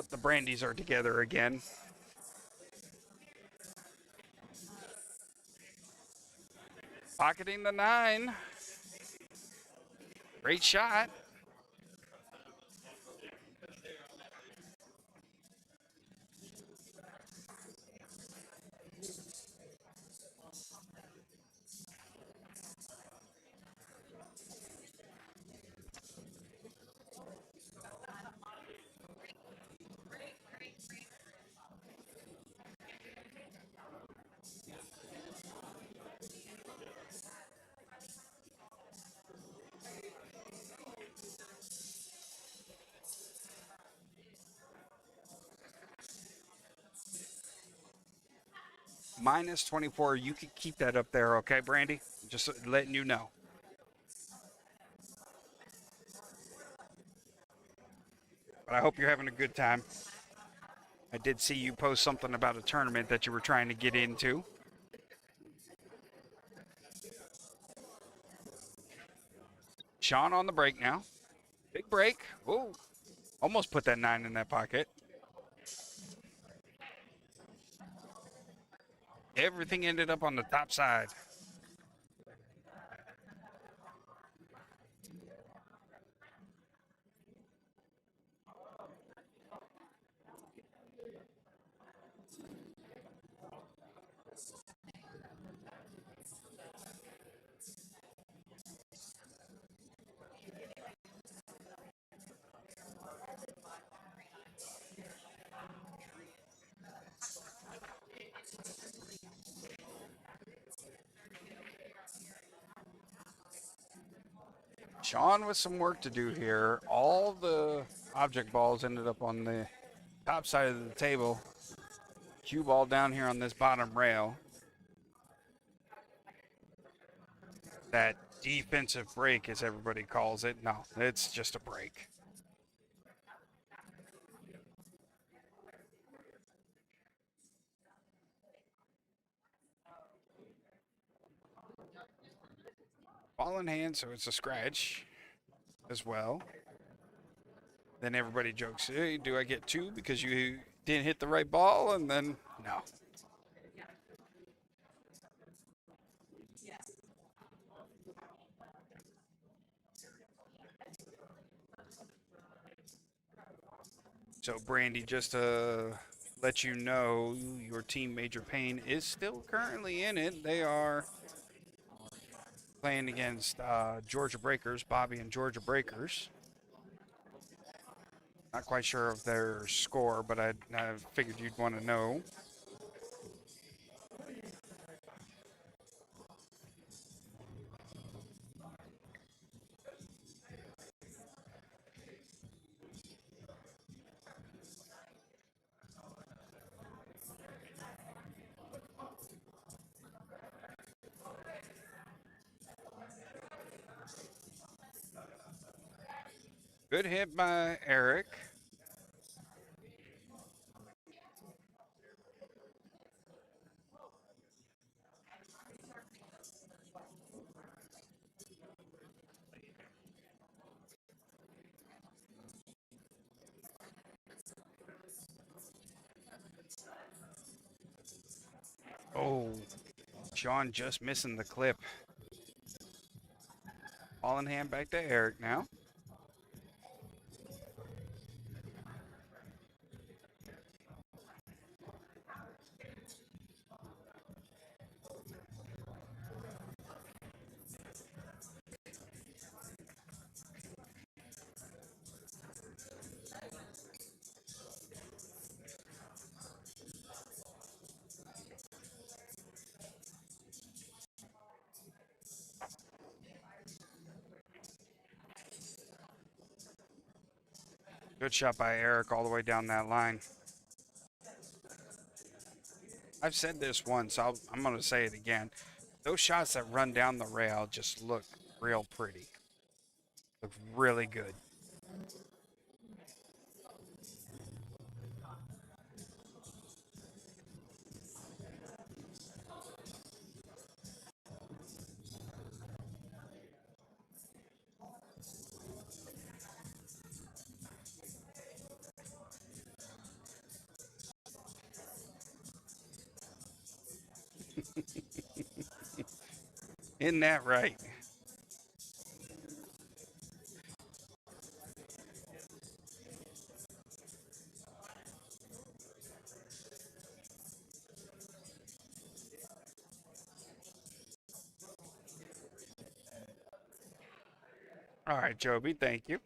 A: the Brandies are together again. Pocketing the 9. Great shot. minus 24. You can keep that up there, okay, Brandy? Just letting you know. But I hope you're having a good time. I did see you post something about a tournament that you were trying to get into. Sean on the break now. Big break. Oh, almost put that 9 in that pocket. Everything ended up on the top side. Sean with some work to do here. All the object balls ended up on the top side of the table. Cue ball down here on this bottom rail. That defensive break, as everybody calls it. No, it's just a break. Ball in hand, so it's a scratch as well. Then everybody jokes, hey, do I get 2 because you didn't hit the right ball? And then, no. So, Brandy, just to let you know, your team Major Payne is still currently in it. They are playing against Georgia Breakers, Bobby and Georgia Breakers. Not quite sure of their score, but I figured you'd want to know. Good hit by Eric. Oh, Sean just missing the clip. Ball in hand back to Eric now. Good shot by Eric all the way down that line. I've said this once, I'm going to say it again. Those shots that run down the rail just look real pretty. Look really good. Isn't that right? All right, Joby, thank you.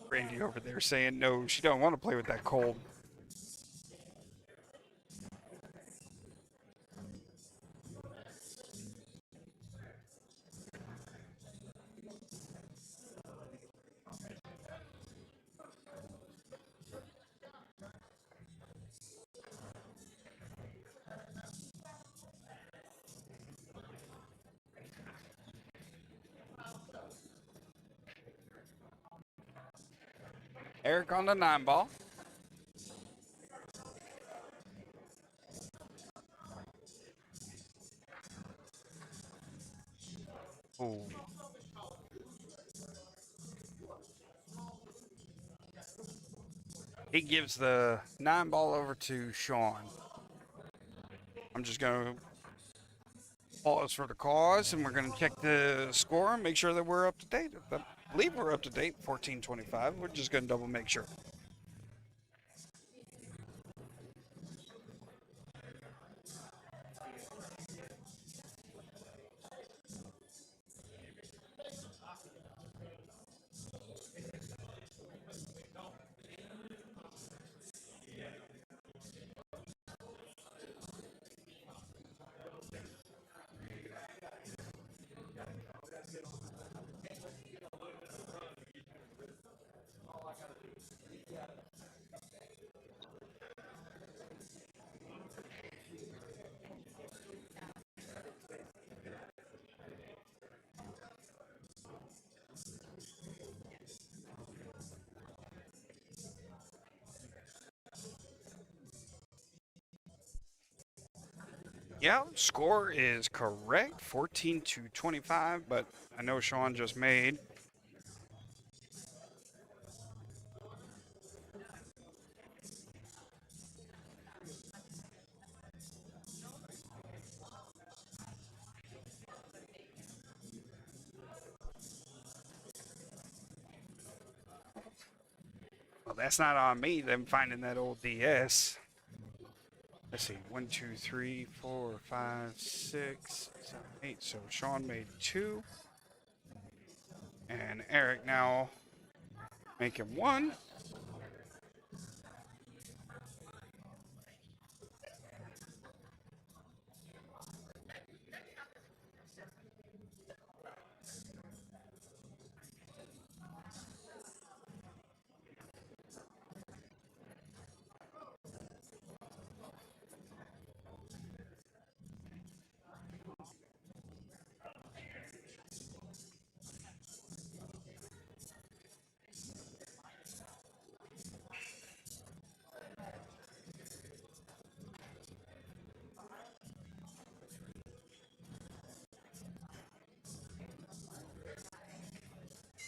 A: Randy over there saying no, she don't want to play with that cold. Eric on the 9-ball. Ooh. He gives the 9-ball over to Sean. I'm just going to pause for the cause, and we're going to check the score and make sure that we're up to date. I believe we're up to date, 14:25. We're just going to double make sure. Yeah, score is correct, 14-25, but I know Sean just made. Well, that's not on me, them finding that old DS. Let's see, 1, 2, 3, 4, 5, 6, 7, 8. So Sean made 2. And Eric now making 1.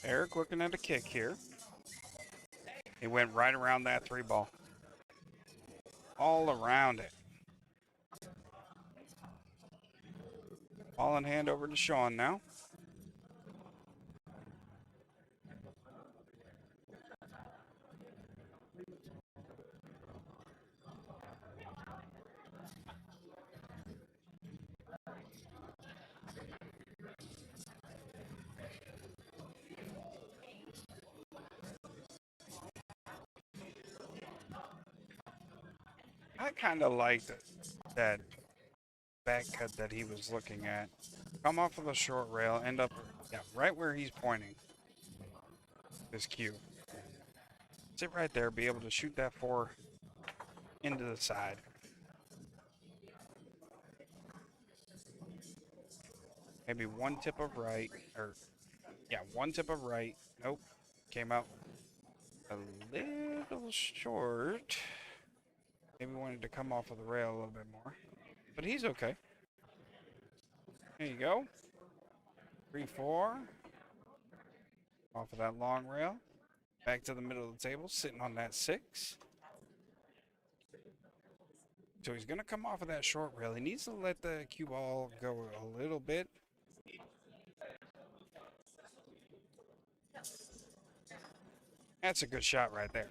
A: Eric looking at a kick here. He went right around that 3-ball. All around it. Ball in hand over to Sean now. I kind of liked that back cut that he was looking at. Come off of the short rail, end up right where he's pointing. His cue. Sit right there, be able to shoot that 4 into the side. Maybe one tip of right, or one tip of right. Nope, came out a little short. Maybe wanted to come off of the rail a little bit more, but he's okay. There you go. 3-4. Off of that long rail. Back to the middle of the table, sitting on that 6. So he's going to come off of that short rail. He needs to let the cue ball go a little bit. That's a good shot right there.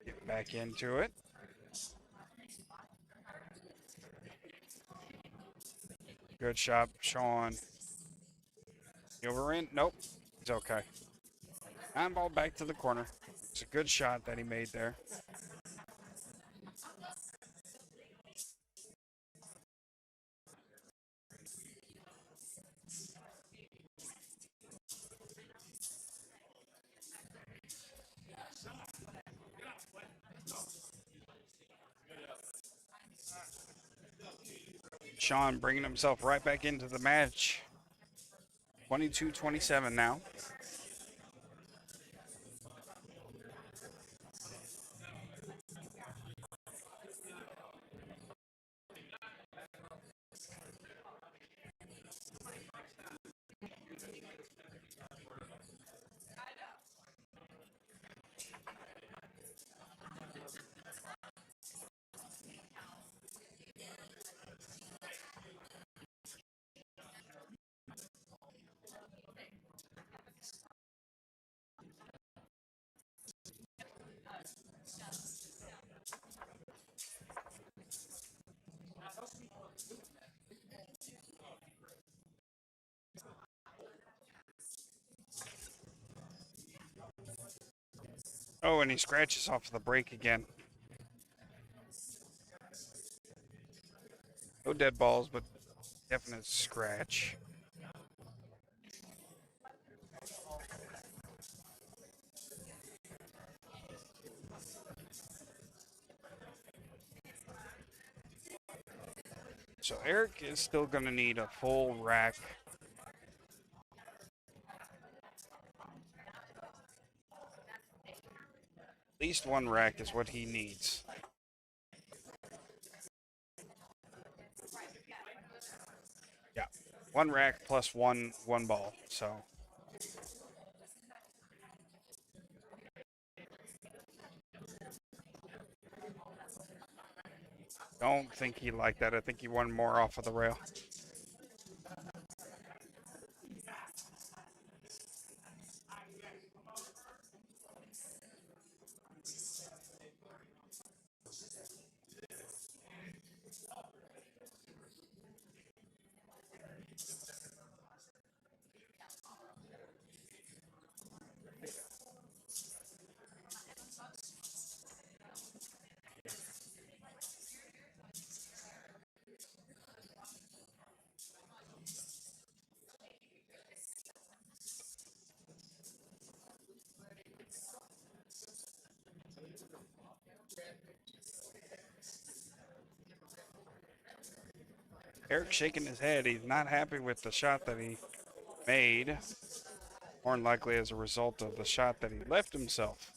A: Get back into it. Good shot, Sean. You over in? Nope. He's okay. 9 ball back to the corner. It's a good shot that he made there. Sean bringing himself right back into the match. 22-27 now. Oh, and he scratches off the break again. No dead balls, but definite scratch. So Eric is still going to need a full rack. At least one rack is what he needs. Yeah, one rack plus one ball. So don't think he liked that. I think he won more off of the rail. Eric shaking his head. He's not happy with the shot that he made. More than likely as a result of the shot that he left himself.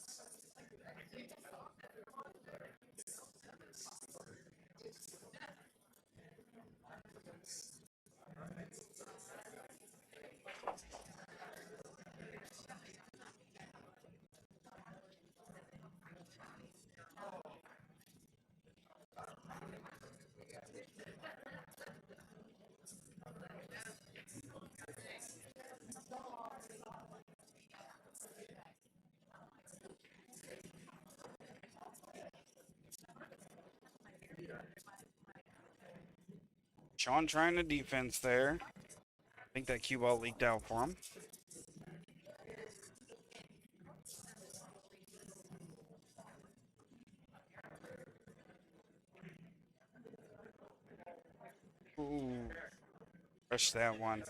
A: Sean trying to defense there. I think that cue ball leaked out for him. Ooh, rush that one.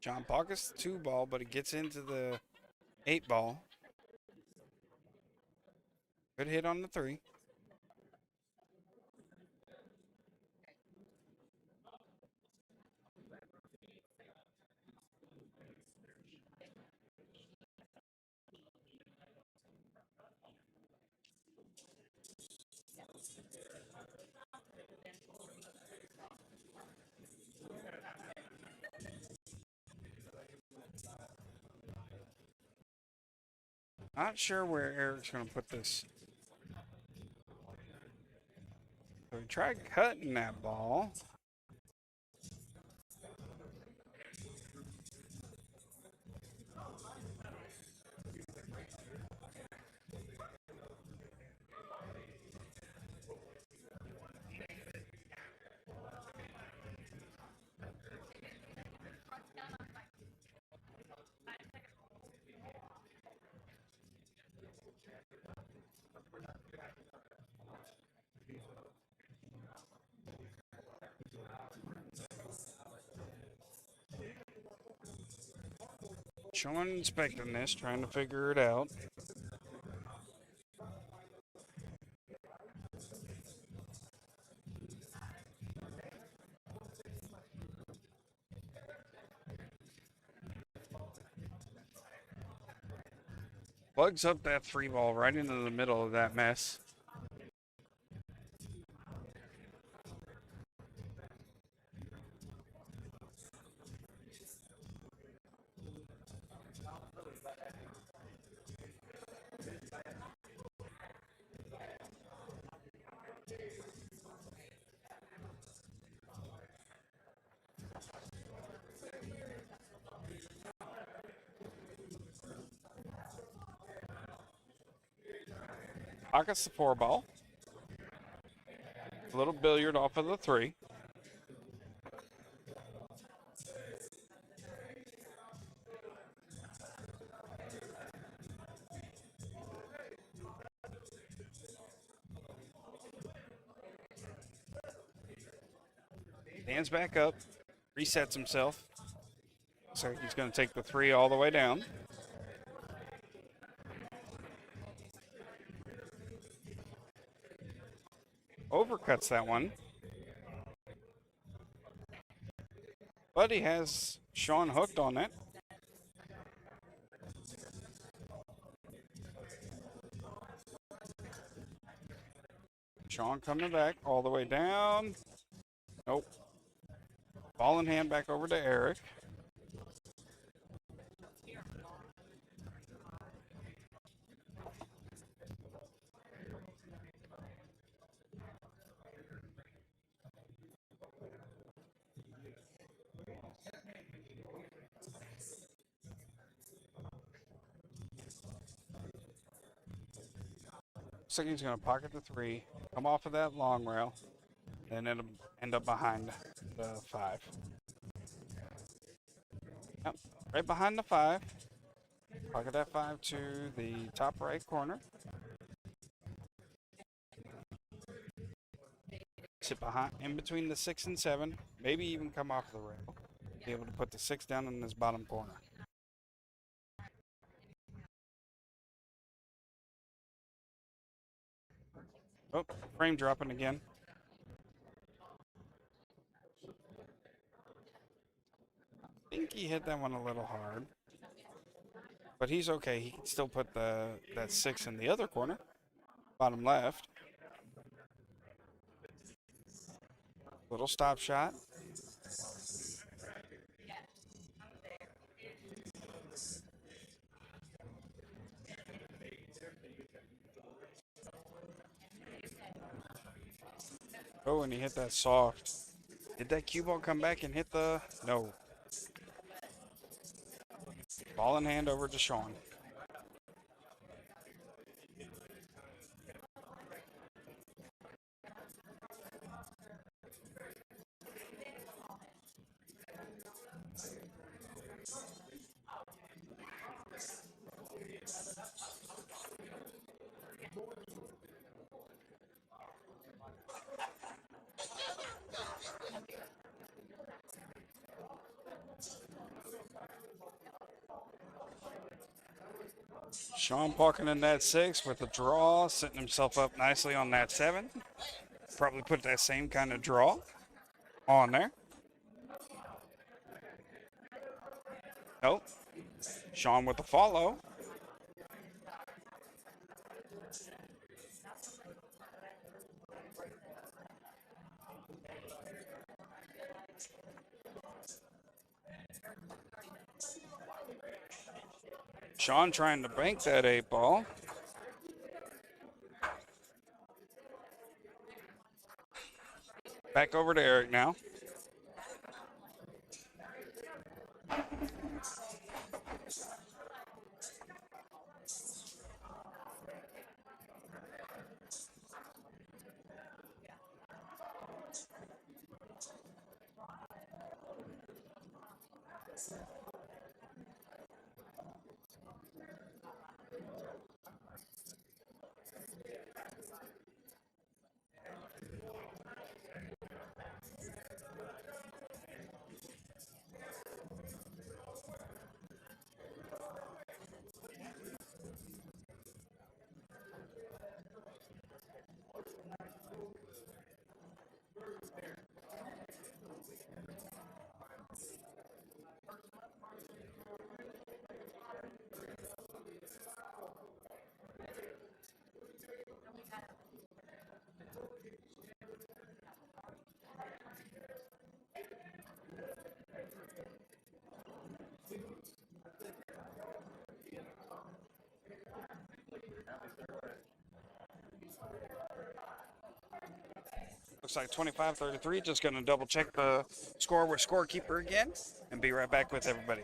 A: John pockets the 2 ball, but he gets into the 8 ball. Good hit on the 3. Not sure where Eric's going to put this. So we tried cutting that ball. Sean inspecting this, trying to figure it out. Plugs up that 3 ball right into the middle of that mess. Pockets the 4 ball. A little billiard off of the 3. Stands back up, resets himself. Looks like he's going to take the 3 all the way down. Overcuts that one. But he has Sean hooked on that. Sean coming back all the way down. Nope. Ball in hand back over to Eric. Looks like he's going to pocket the 3, come off of that long rail, and it'll end up behind the 5. Yep, right behind the 5. Pocket that 5 to the top right corner. Sit behind, in between the 6 and 7, maybe even come off the rail. Be able to put the 6 down in this bottom corner. Oh, frame dropping again. I think he hit that one a little hard. But he's okay. He can still put that 6 in the other corner. Bottom left. Little stop shot. Oh, and he hit that soft. Did that cue ball come back and hit the... No. Ball in hand over to Sean. Sean parking in that 6 with a draw, setting himself up nicely on that 7. Probably put that same kind of draw on there. Nope. Sean with the follow. Sean trying to bank that 8 ball. Back over to Eric now. Looks like 25-33. Just going to double check the score with scorekeeper again and be right back with everybody.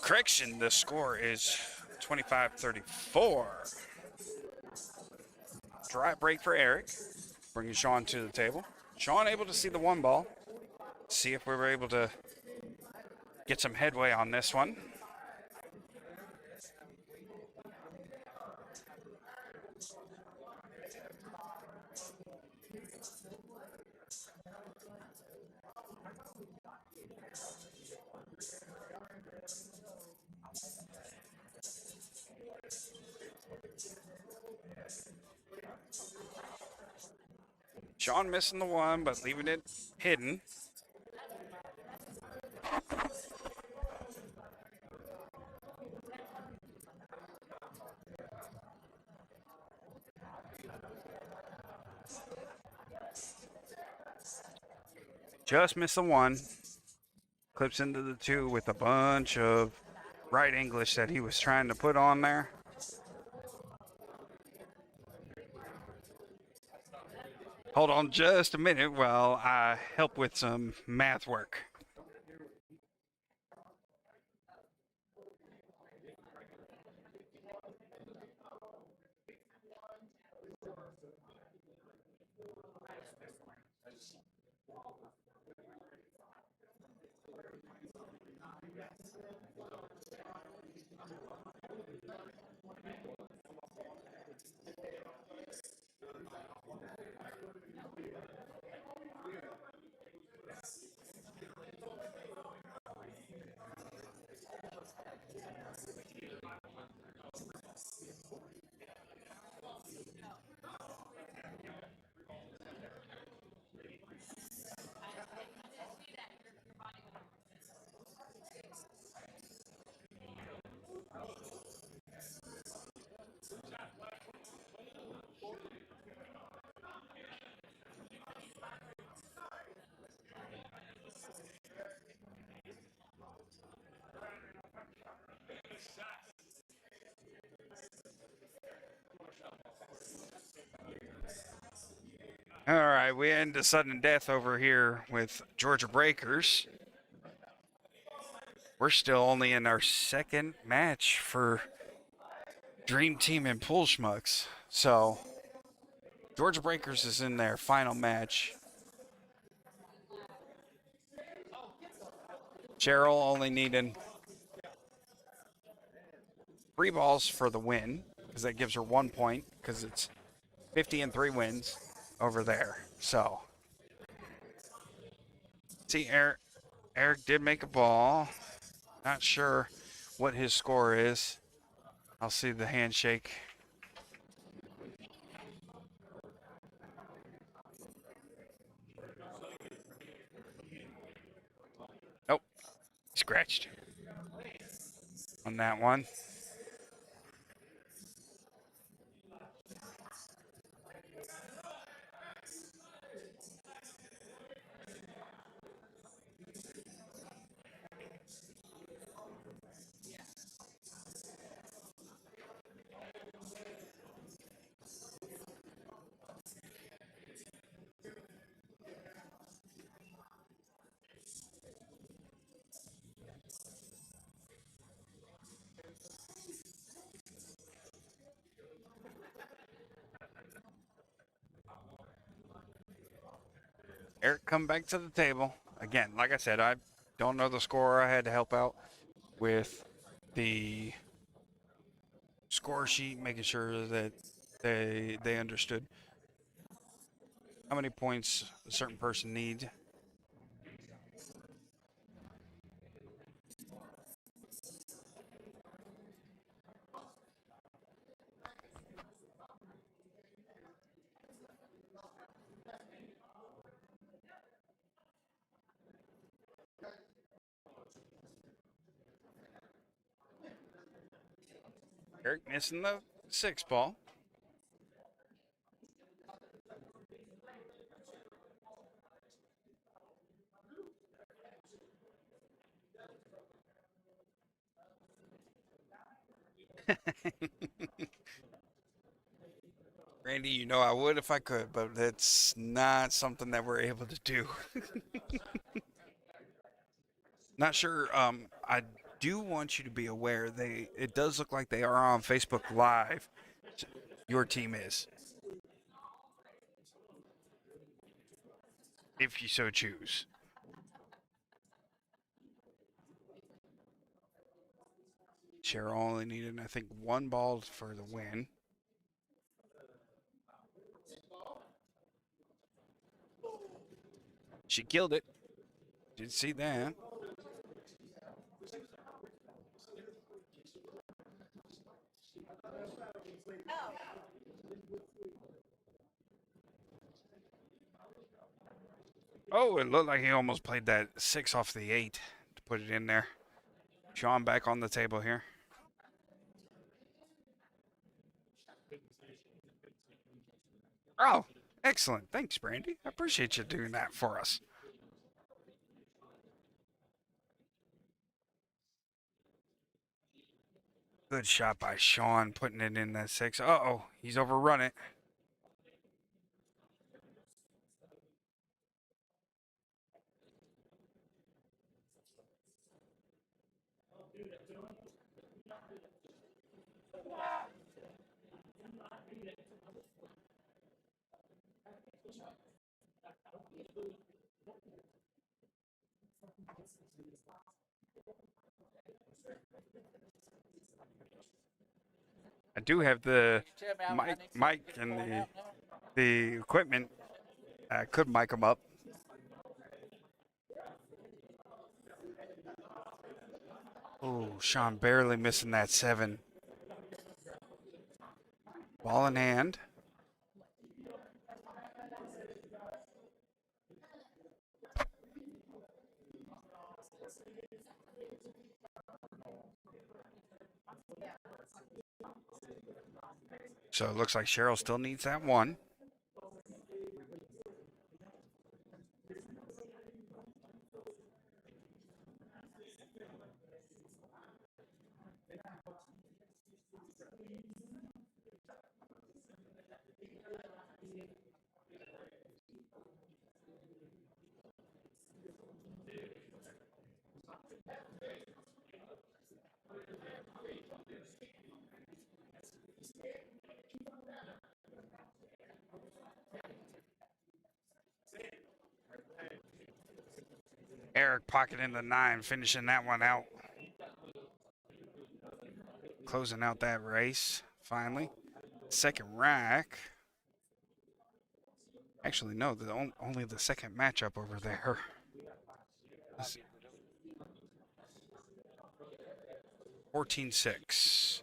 A: Correction, the score is 25-34. Dry break for Eric, bringing Sean to the table. Sean able to see the 1 ball. See if we were able to get some headway on this one. Sean missing the 1, but leaving it hidden. Just missed the 1. Clips into the 2 with a bunch of right English that he was trying to put on there. Hold on just a minute while I help with some math work. All right, we end the sudden death over here with Georgia Breakers. We're still only in our second match for Dream Team and Pool Schmucks. So Georgia Breakers is in their final match. Cheryl only needing 3 balls for the win because that gives her 1 point because it's 50 and 3 wins over there. So, see, Eric did make a ball. Not sure what his score is. I'll see the handshake. Nope, scratched on that one. Eric come back to the table. Again, like I said, I don't know the score. I had to help out with the score sheet, making sure that they understood how many points a certain person needs. Eric missing the 6 ball. Randy, you know I would if I could, but that's not something that we're able to do. Not sure. I do want you to be aware. It does look like they are on Facebook Live. Your team is, if you so choose. Cheryl only needed, I think, 1 ball for the win. She killed it. Did see that. Oh, it looked like he almost played that 6 off the 8 to put it in there. Sean back on the table here. Oh, excellent. Thanks, Brandy. I appreciate you doing that for us. Good shot by Sean, putting it in that 6. Uh-oh, he's overrun it. I do have the mic and the equipment. I could mic him up. Oh, Sean barely missing that 7. Ball in hand. So it looks like Cheryl still needs that 1. Eric pocketing the 9, finishing that one out. Closing out that race, finally. Second rack. Actually, no, only the second matchup over there. 14-6.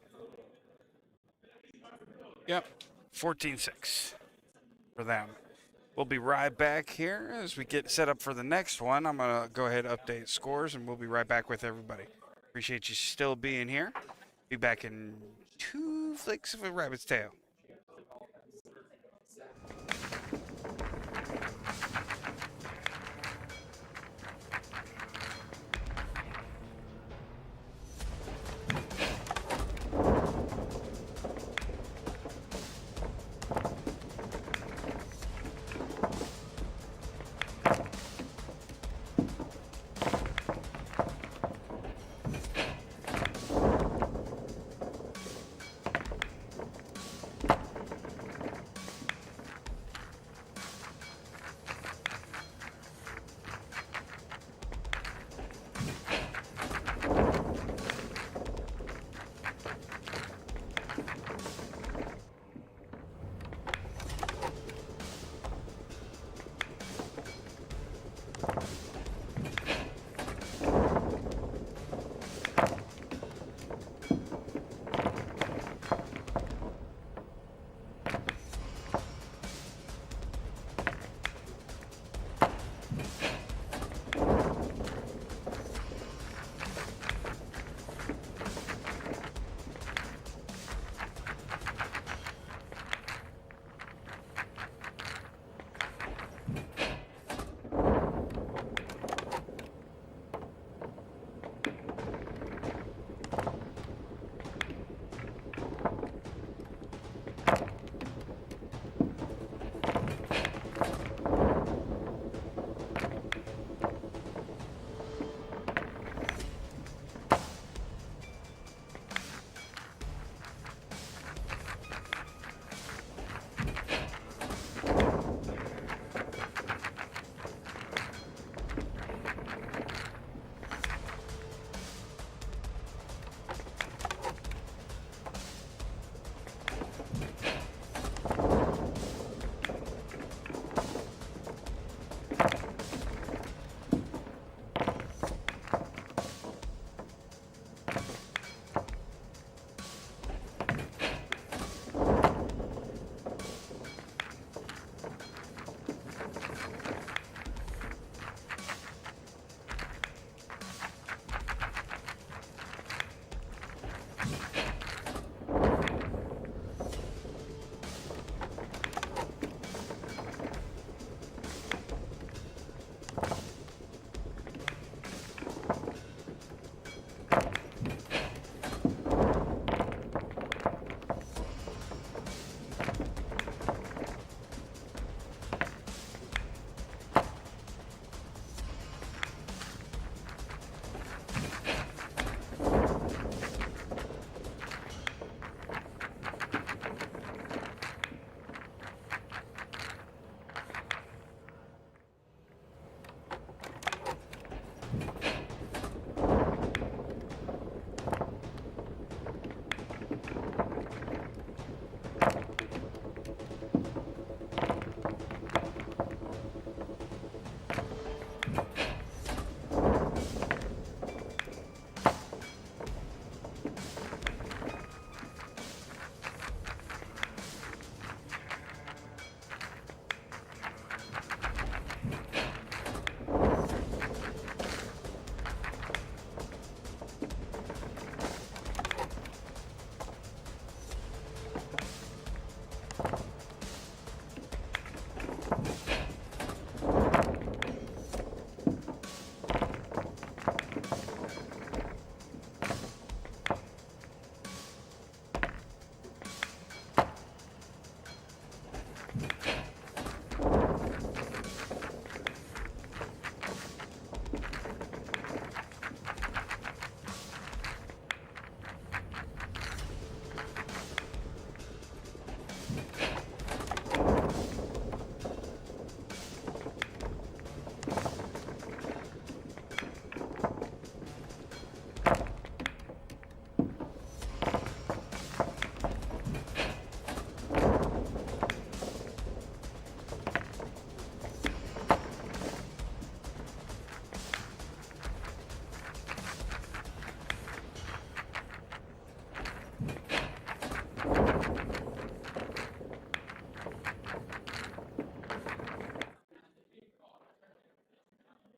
A: Yep, 14-6 for them. We'll be right back here as we get set up for the next one. I'm going to go ahead and update scores, and we'll be right back with everybody. Appreciate you still being here. Be back in 2 flicks of a rabbit's tail.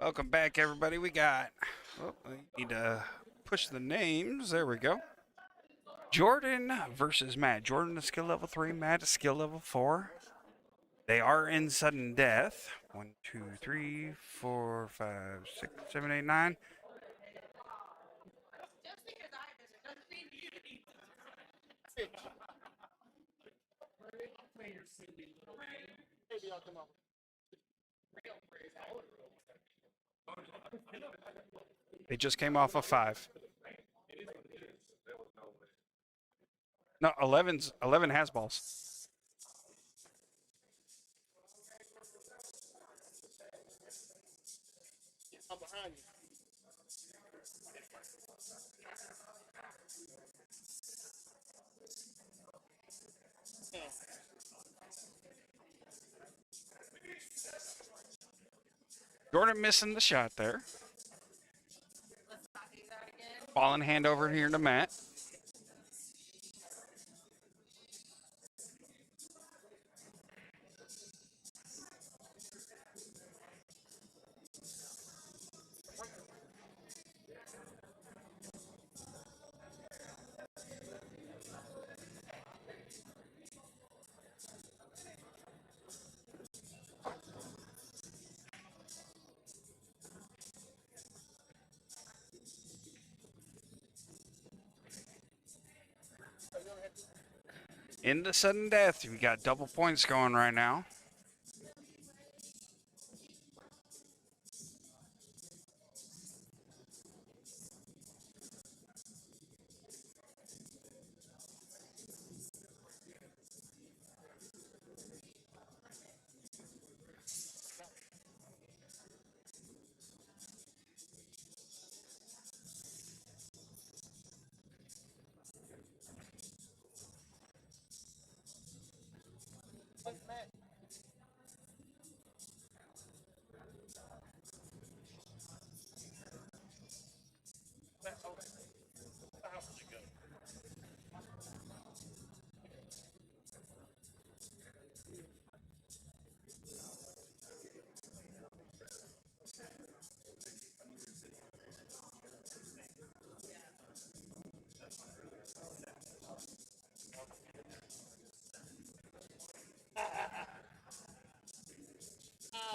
A: Welcome back, everybody. We got. Oh, I need to push the names. There we go. Jordan versus Matt. Jordan is skill level 3, Matt is skill level 4. They are in sudden death. 1, 2, 3, 4, 5, 6, 7, 8, 9. They just came off a 5. No, 11 has balls. Jordan missing the shot there. Ball in hand over here to Matt. Into sudden death. We got double points going right now.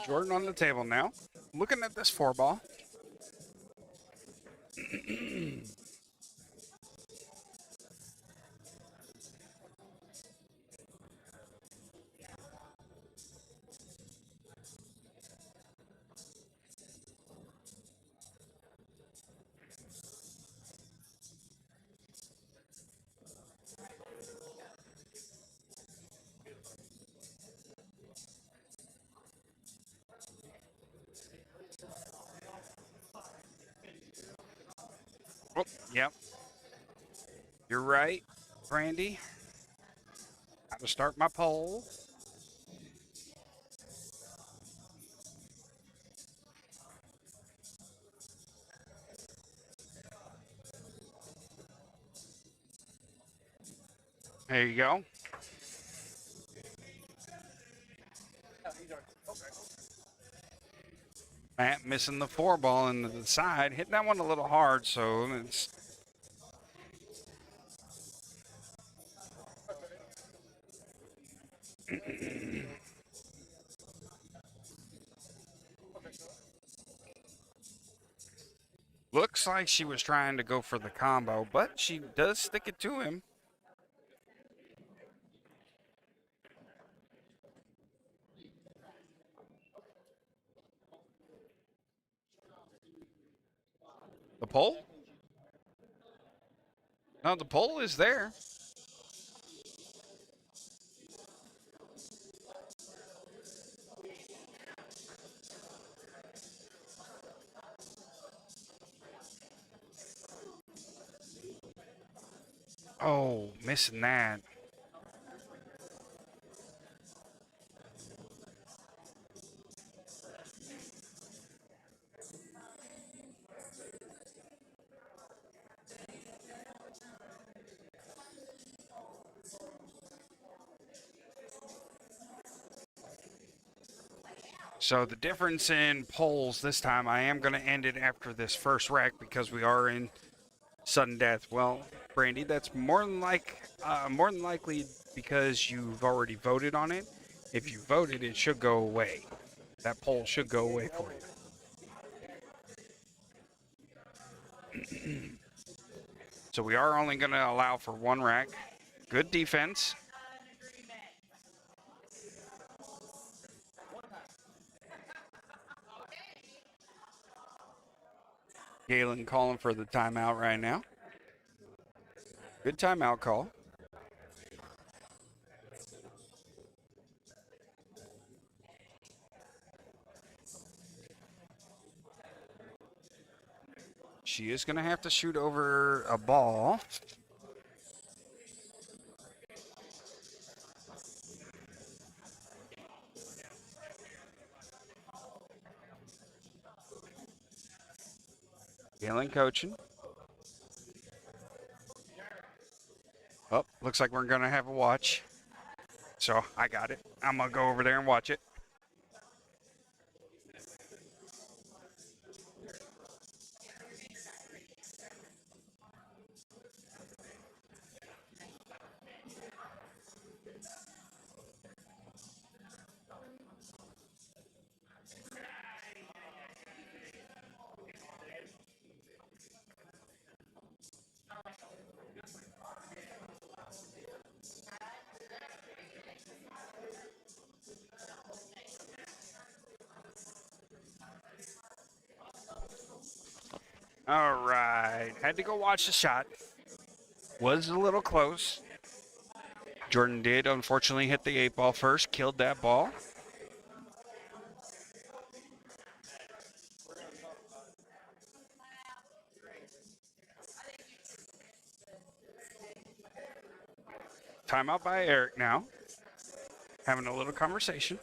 A: Jordan on the table now. Looking at this 4 ball. Oh, yep. You're right, Randy. Got to start my poll. There you go. Matt missing the 4 ball into the side. Hit that one a little hard, so it's. Looks like she was trying to go for the combo, but she does stick it to him. The pole? No, the pole is there. Oh, missing that. So the difference in polls this time, I am going to end it after this first rack because we are in sudden death. Well, Brandy, that's more than likely because you've already voted on it. If you voted, it should go away. That poll should go away for you. So we are only going to allow for one rack. Good defense. Galen calling for the timeout right now. Good timeout call. She is going to have to shoot over a ball. Galen coaching. Oh, looks like we're going to have a watch. So I got it. I'm going to go over there and watch it. All right. Had to go watch the shot. Was a little close. Jordan did unfortunately hit the 8-ball first, killed that ball. Timeout by Eric now. Having a little conversation.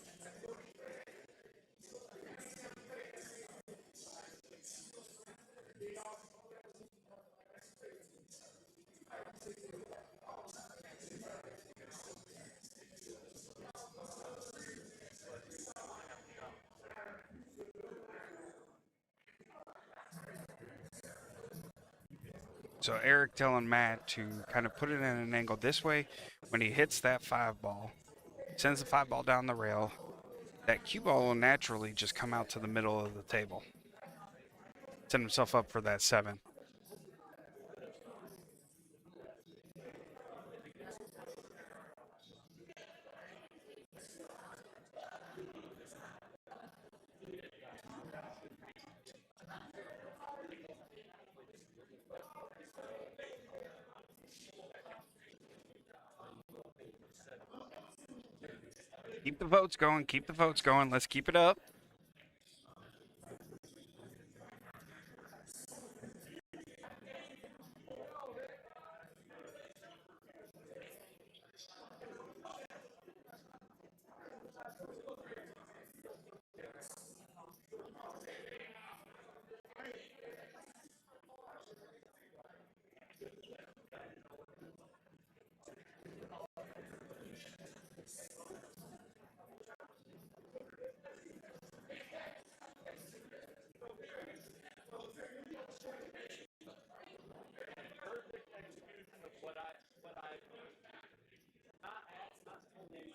A: So Eric telling Matt to kind of put it in an angle this way. When he hits that 5-ball, sends the 5-ball down the rail, that cue ball will naturally just come out to the middle of the table. Set himself up for that 7. Keep the votes going. Keep the votes going. Let's keep it up.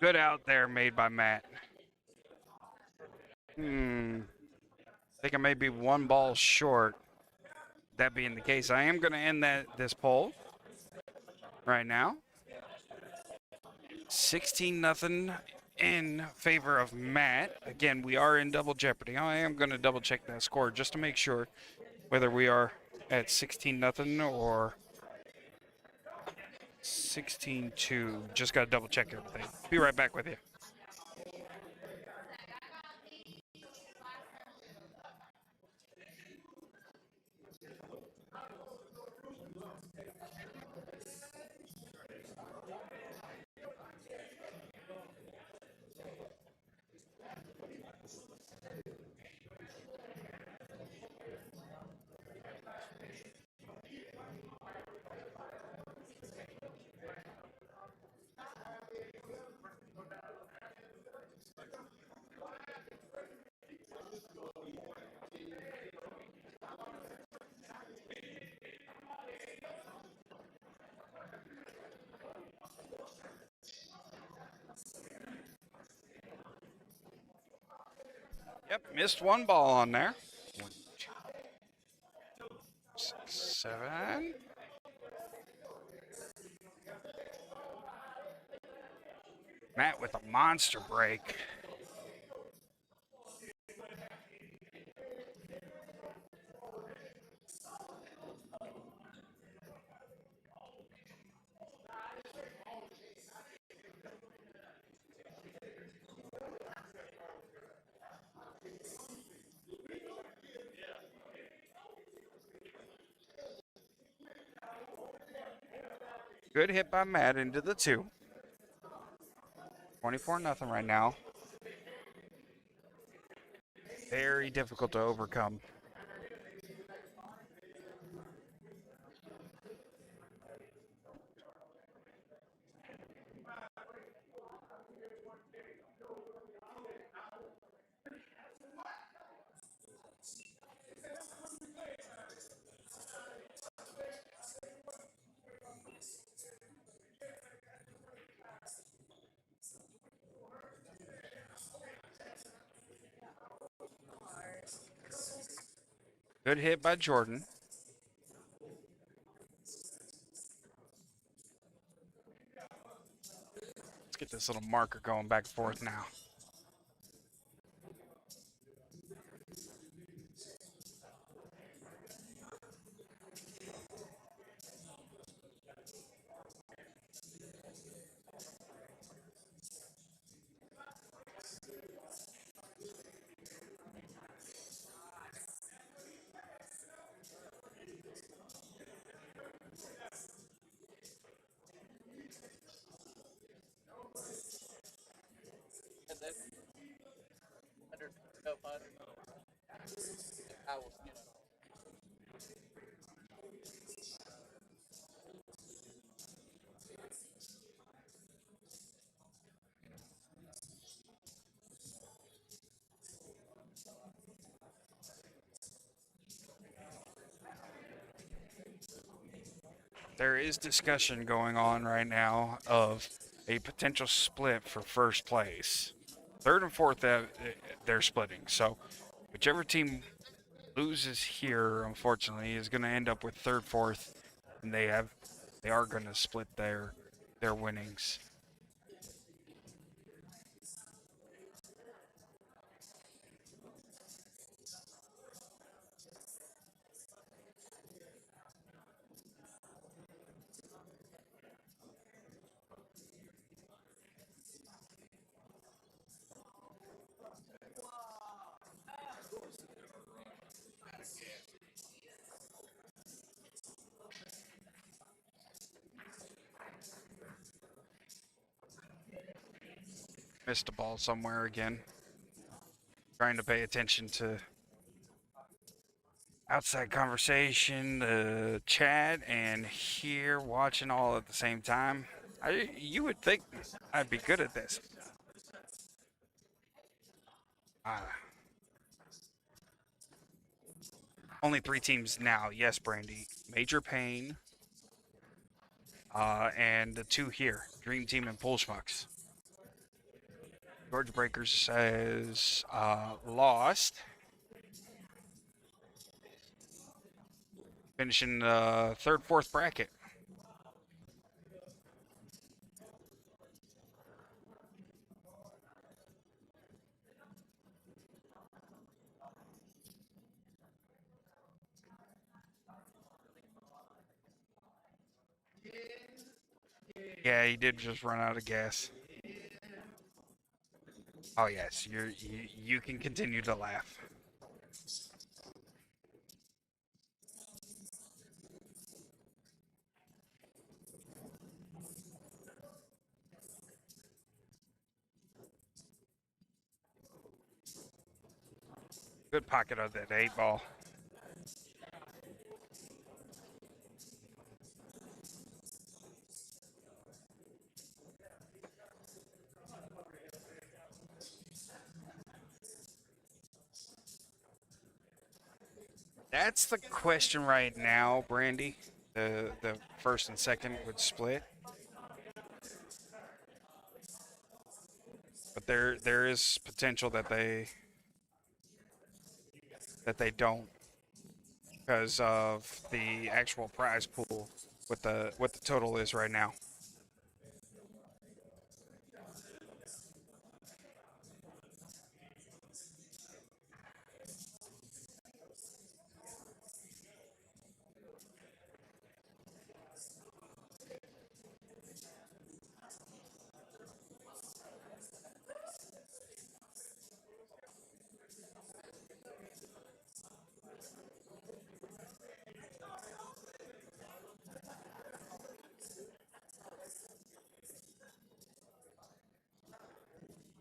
A: Good out there made by Matt. I think I may be 1 ball short. That being the case, I am going to end this poll right now. 16-0 in favor of Matt. Again, we are in double jeopardy. I am going to double check that score just to make sure whether we are at 16-0 or 16-2. Just got to double check everything. Be right back with you. Yep, missed one ball on there. 1, 2, 6, 7. Matt with a monster break. Good hit by Matt into the 2. 24-0 right now. Very difficult to overcome. Good hit by Jordan. Let's get this little marker going back and forth now. There is discussion going on right now of a potential split for first place. Third and fourth, they're splitting. So whichever team loses here, unfortunately, is going to end up with third, fourth, and they are going to split their winnings. Missed a ball somewhere again. Trying to pay attention to outside conversation, the chat, and here watching all at the same time. You would think I'd be good at this. Only 3 teams now. Yes, Brandy. Major Pain, and the 2 here, Dream Team and Pool Schmucks. George Breakers says lost. Finishing the third, fourth bracket. Yeah, he did just run out of gas. Oh yes, you can continue to laugh. Good pocket of that 8 ball. That's the question right now, Brandy. The first and second would split. But there is potential that they that they don't because of the actual prize pool, what the total is right now.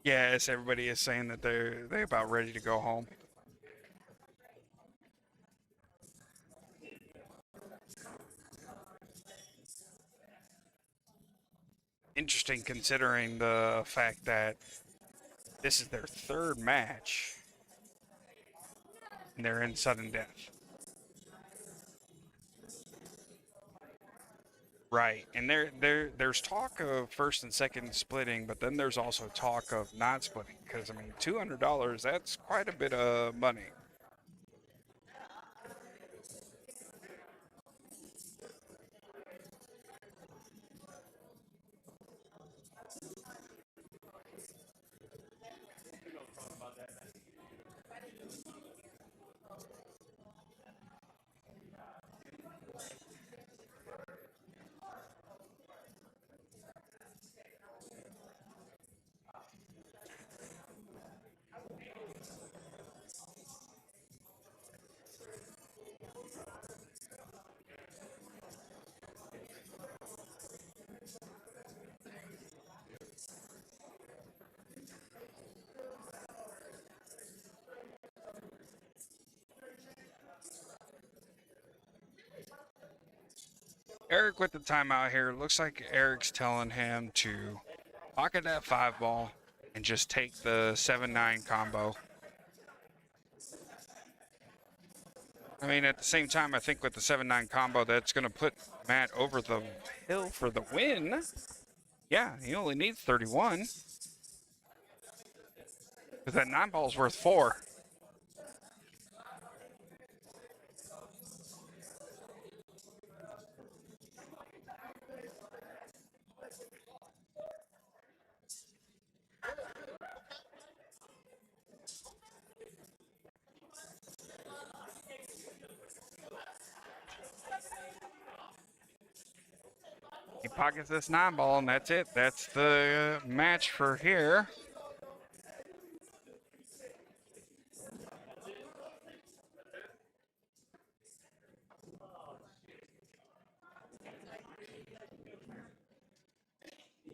A: Yes, everybody is saying that they're about ready to go home. Interesting considering the fact that this is their third match and they're in sudden death. Right, and there's talk of first and second splitting, but then there's also talk of not splitting because I mean $200, that's quite a bit of money. Eric with the timeout here. Looks like Eric's telling him to pocket that 5 ball and just take the 7-9 combo. I mean, at the same time, I think with the 7-9 combo, that's going to put Matt over the hill for the win. Yeah, he only needs 31. Because that 9 ball's worth 4. He pockets this 9 ball, and that's it. That's the match for here.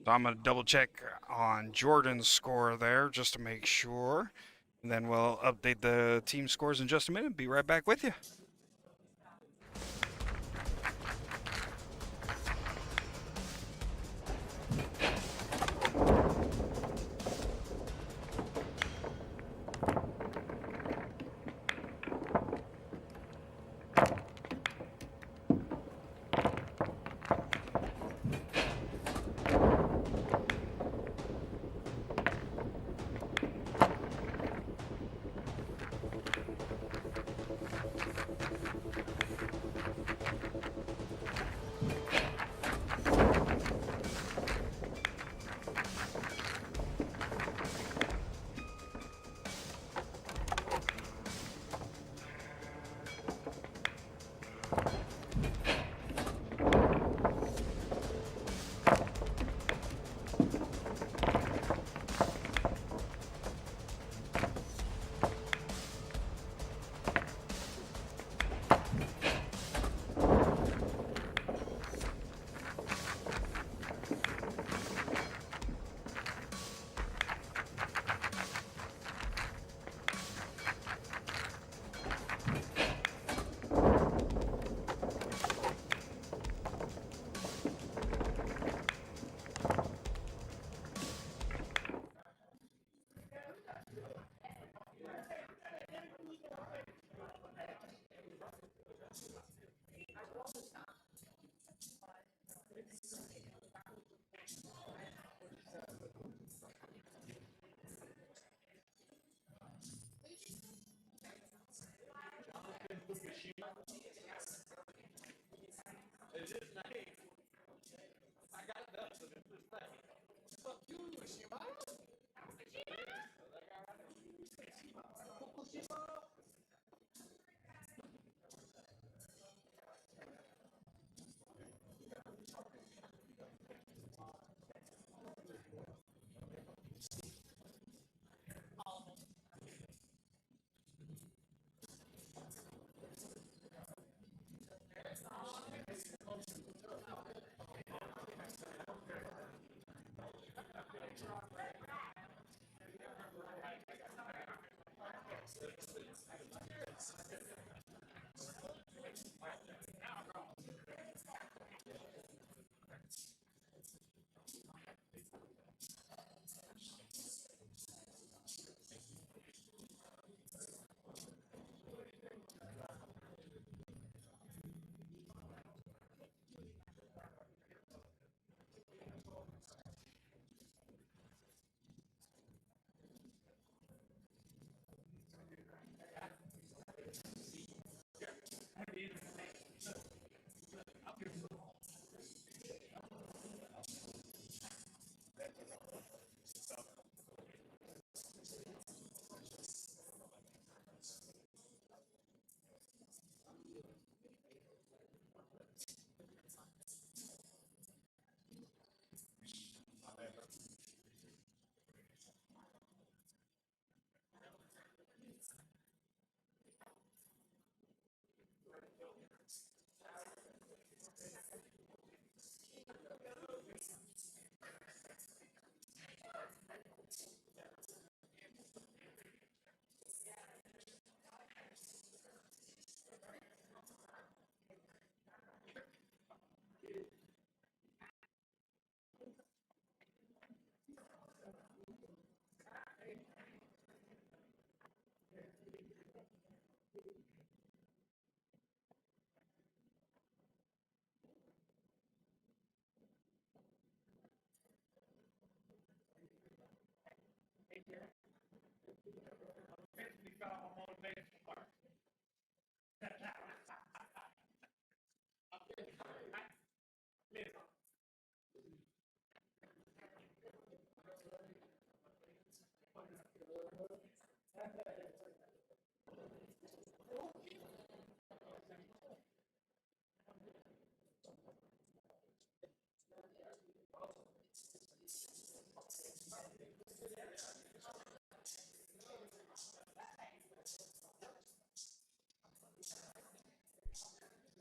A: So I'm going to double check on Jordan's score there just to make sure. And then we'll update the team scores in just a minute. Be right back with you.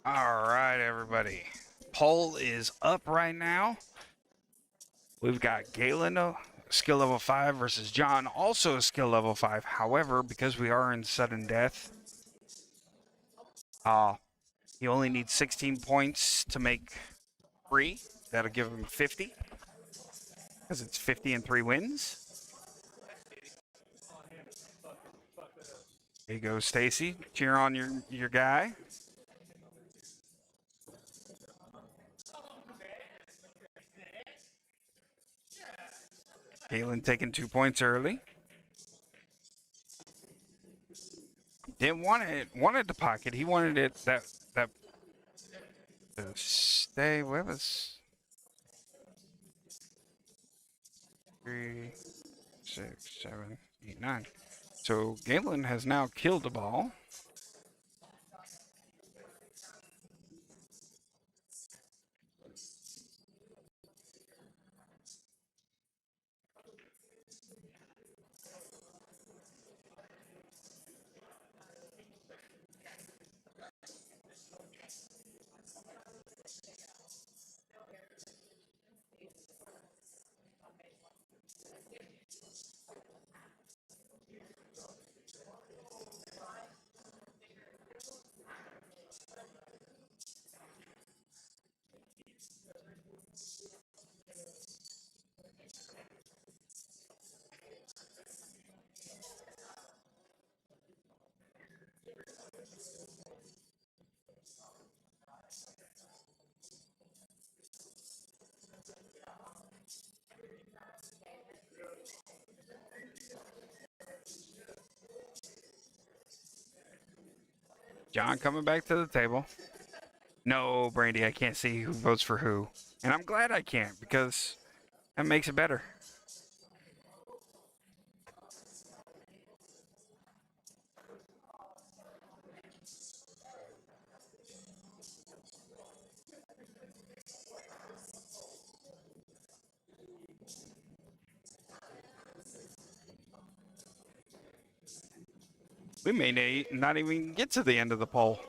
A: All right, everybody. Poll is up right now. We've got Galen, skill level 5, versus John, also a skill level 5. However, because we are in sudden death, he only needs 16 points to make free. That'll give him 50, because it's 50 and 3 wins. There you go, Stacy. Cheer on your guy. Galen taking 2 points early. Didn't wanted the pocket. He wanted it that to stay with us. 3, 6, 7, 8, 9. So Galen has now killed the ball. John coming back to the table. No, Brandy, I can't see who votes for who. And I'm glad I can't because that makes it better. We may not even get to the end of the poll.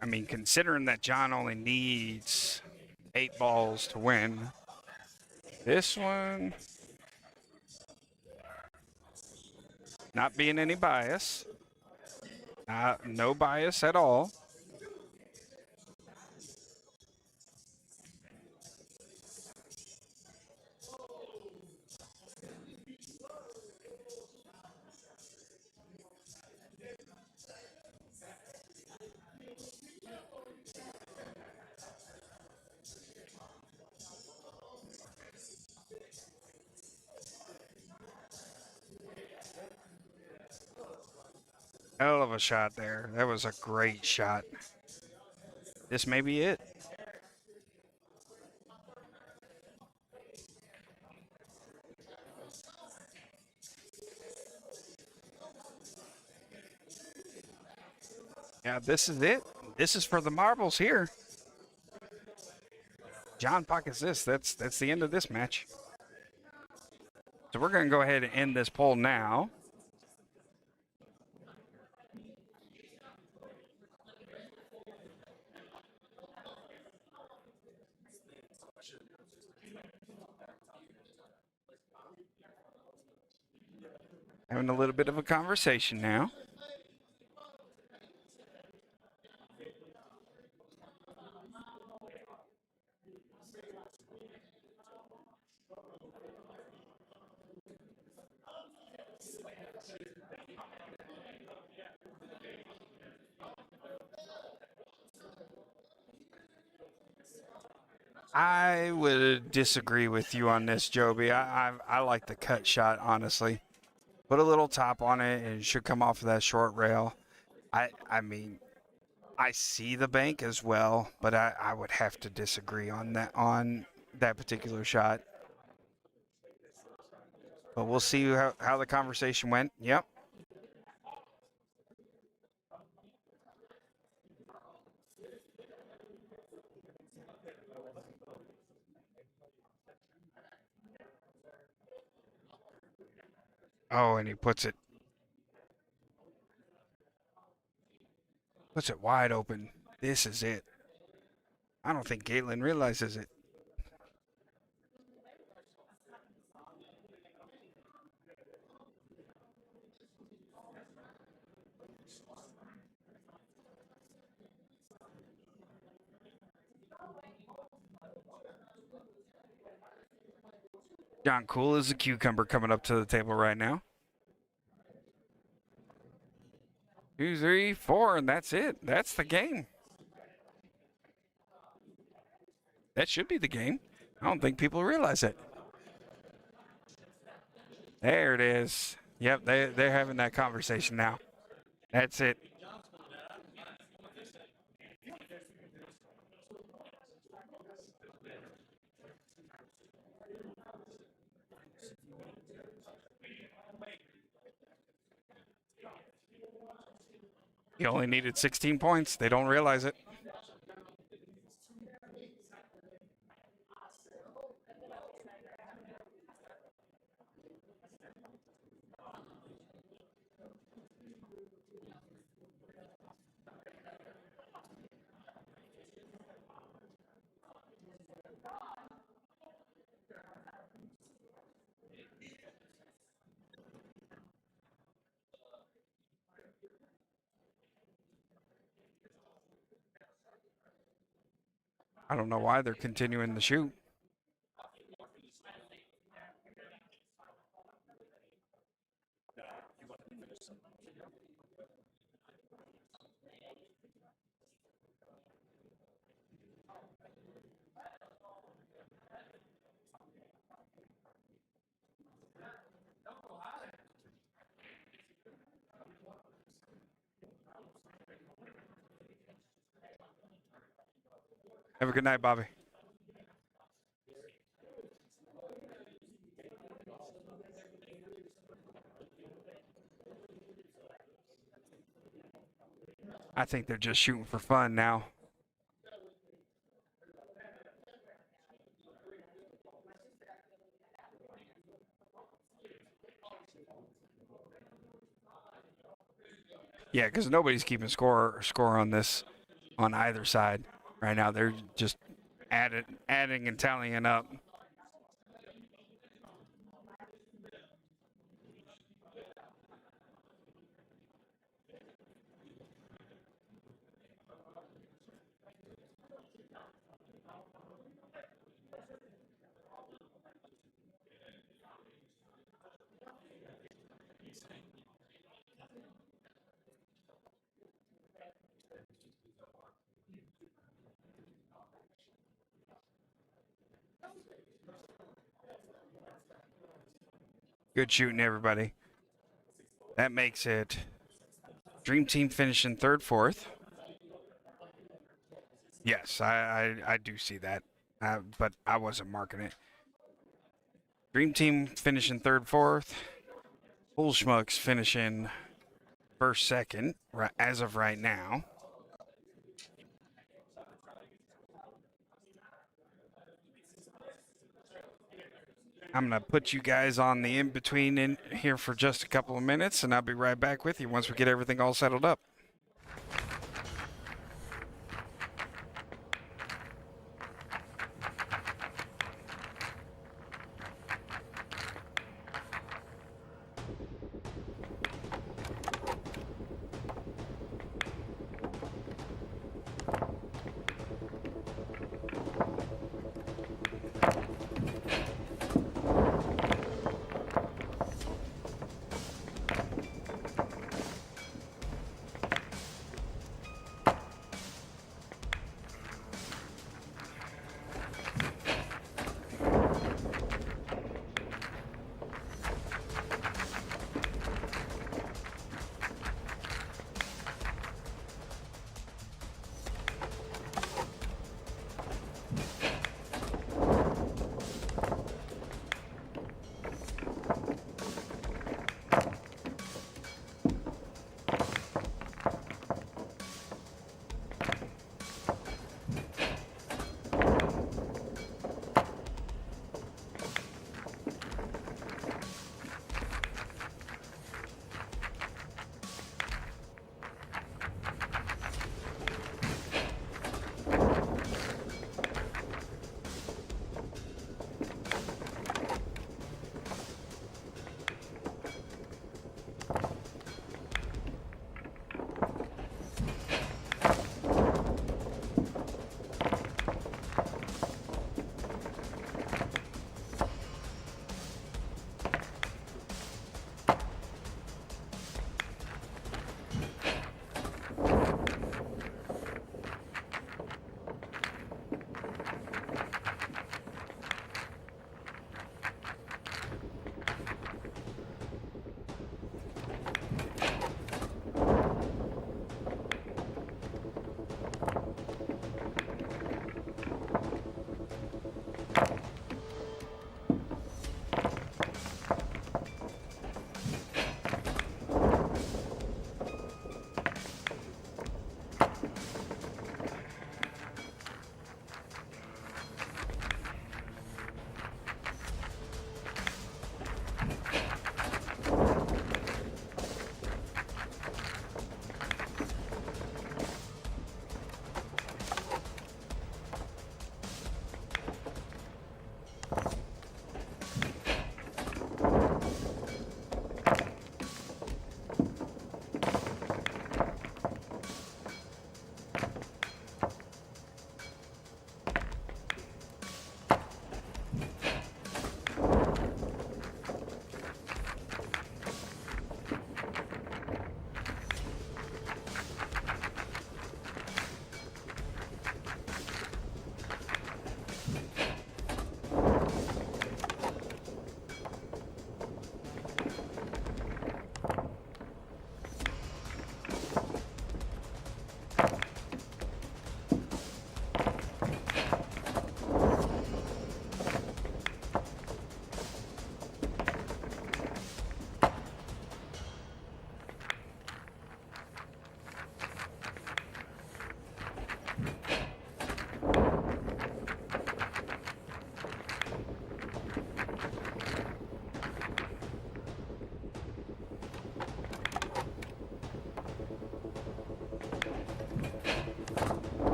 A: I mean, considering that John only needs 8 balls to win, this one, not being any bias, no bias at all. Hell of a shot there. That was a great shot. This may be it. Yeah, this is it. This is for the marbles here. John pockets this. That's the end of this match. So we're going to go ahead and end this poll now. Having a little bit of a conversation now. I would disagree with you on this, Joby. I like the cut shot, honestly. Put a little top on it, and it should come off of that short rail. I mean, I see the bank as well, but I would have to disagree on that particular shot. But we'll see how the conversation went. Yep. Oh, and he puts it wide open. This is it. I don't think Galen realizes it. John Cool is a cucumber coming up to the table right now. 2, 3, 4, and that's it. That's the game. That should be the game. I don't think people realize it. There it is. Yep, they're having that conversation now. That's it. He only needed 16 points. They don't realize it. I don't know why they're continuing to shoot. Have a good night, Bobby. I think they're just shooting for fun now. Yeah, because nobody's keeping score on this on either side right now. They're just adding and tallying up. Good shooting, everybody. That makes it Dream Team finishing third, fourth. Yes, I do see that, but I wasn't marking it. Dream Team finishing third, fourth. Bull Schmucks finishing first, second, as of right now. I'm going to put you guys on the in-between in here for just a couple of minutes, and I'll be right back with you once we get everything all settled up.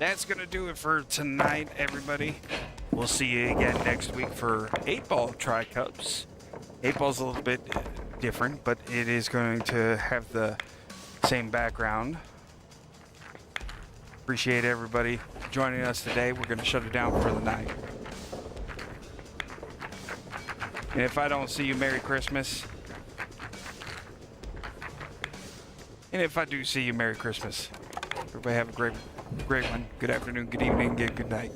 A: that's going to do it for tonight, everybody. We'll see you again next week for 8-ball tri-cups. 8-ball's a little bit different, but it is going to have the same background. Appreciate everybody joining us today. We're going to shut it down for the night. And if I don't see you, Merry Christmas. And if I do see you, Merry Christmas. Everybody have a great one. Good afternoon, good evening, good night.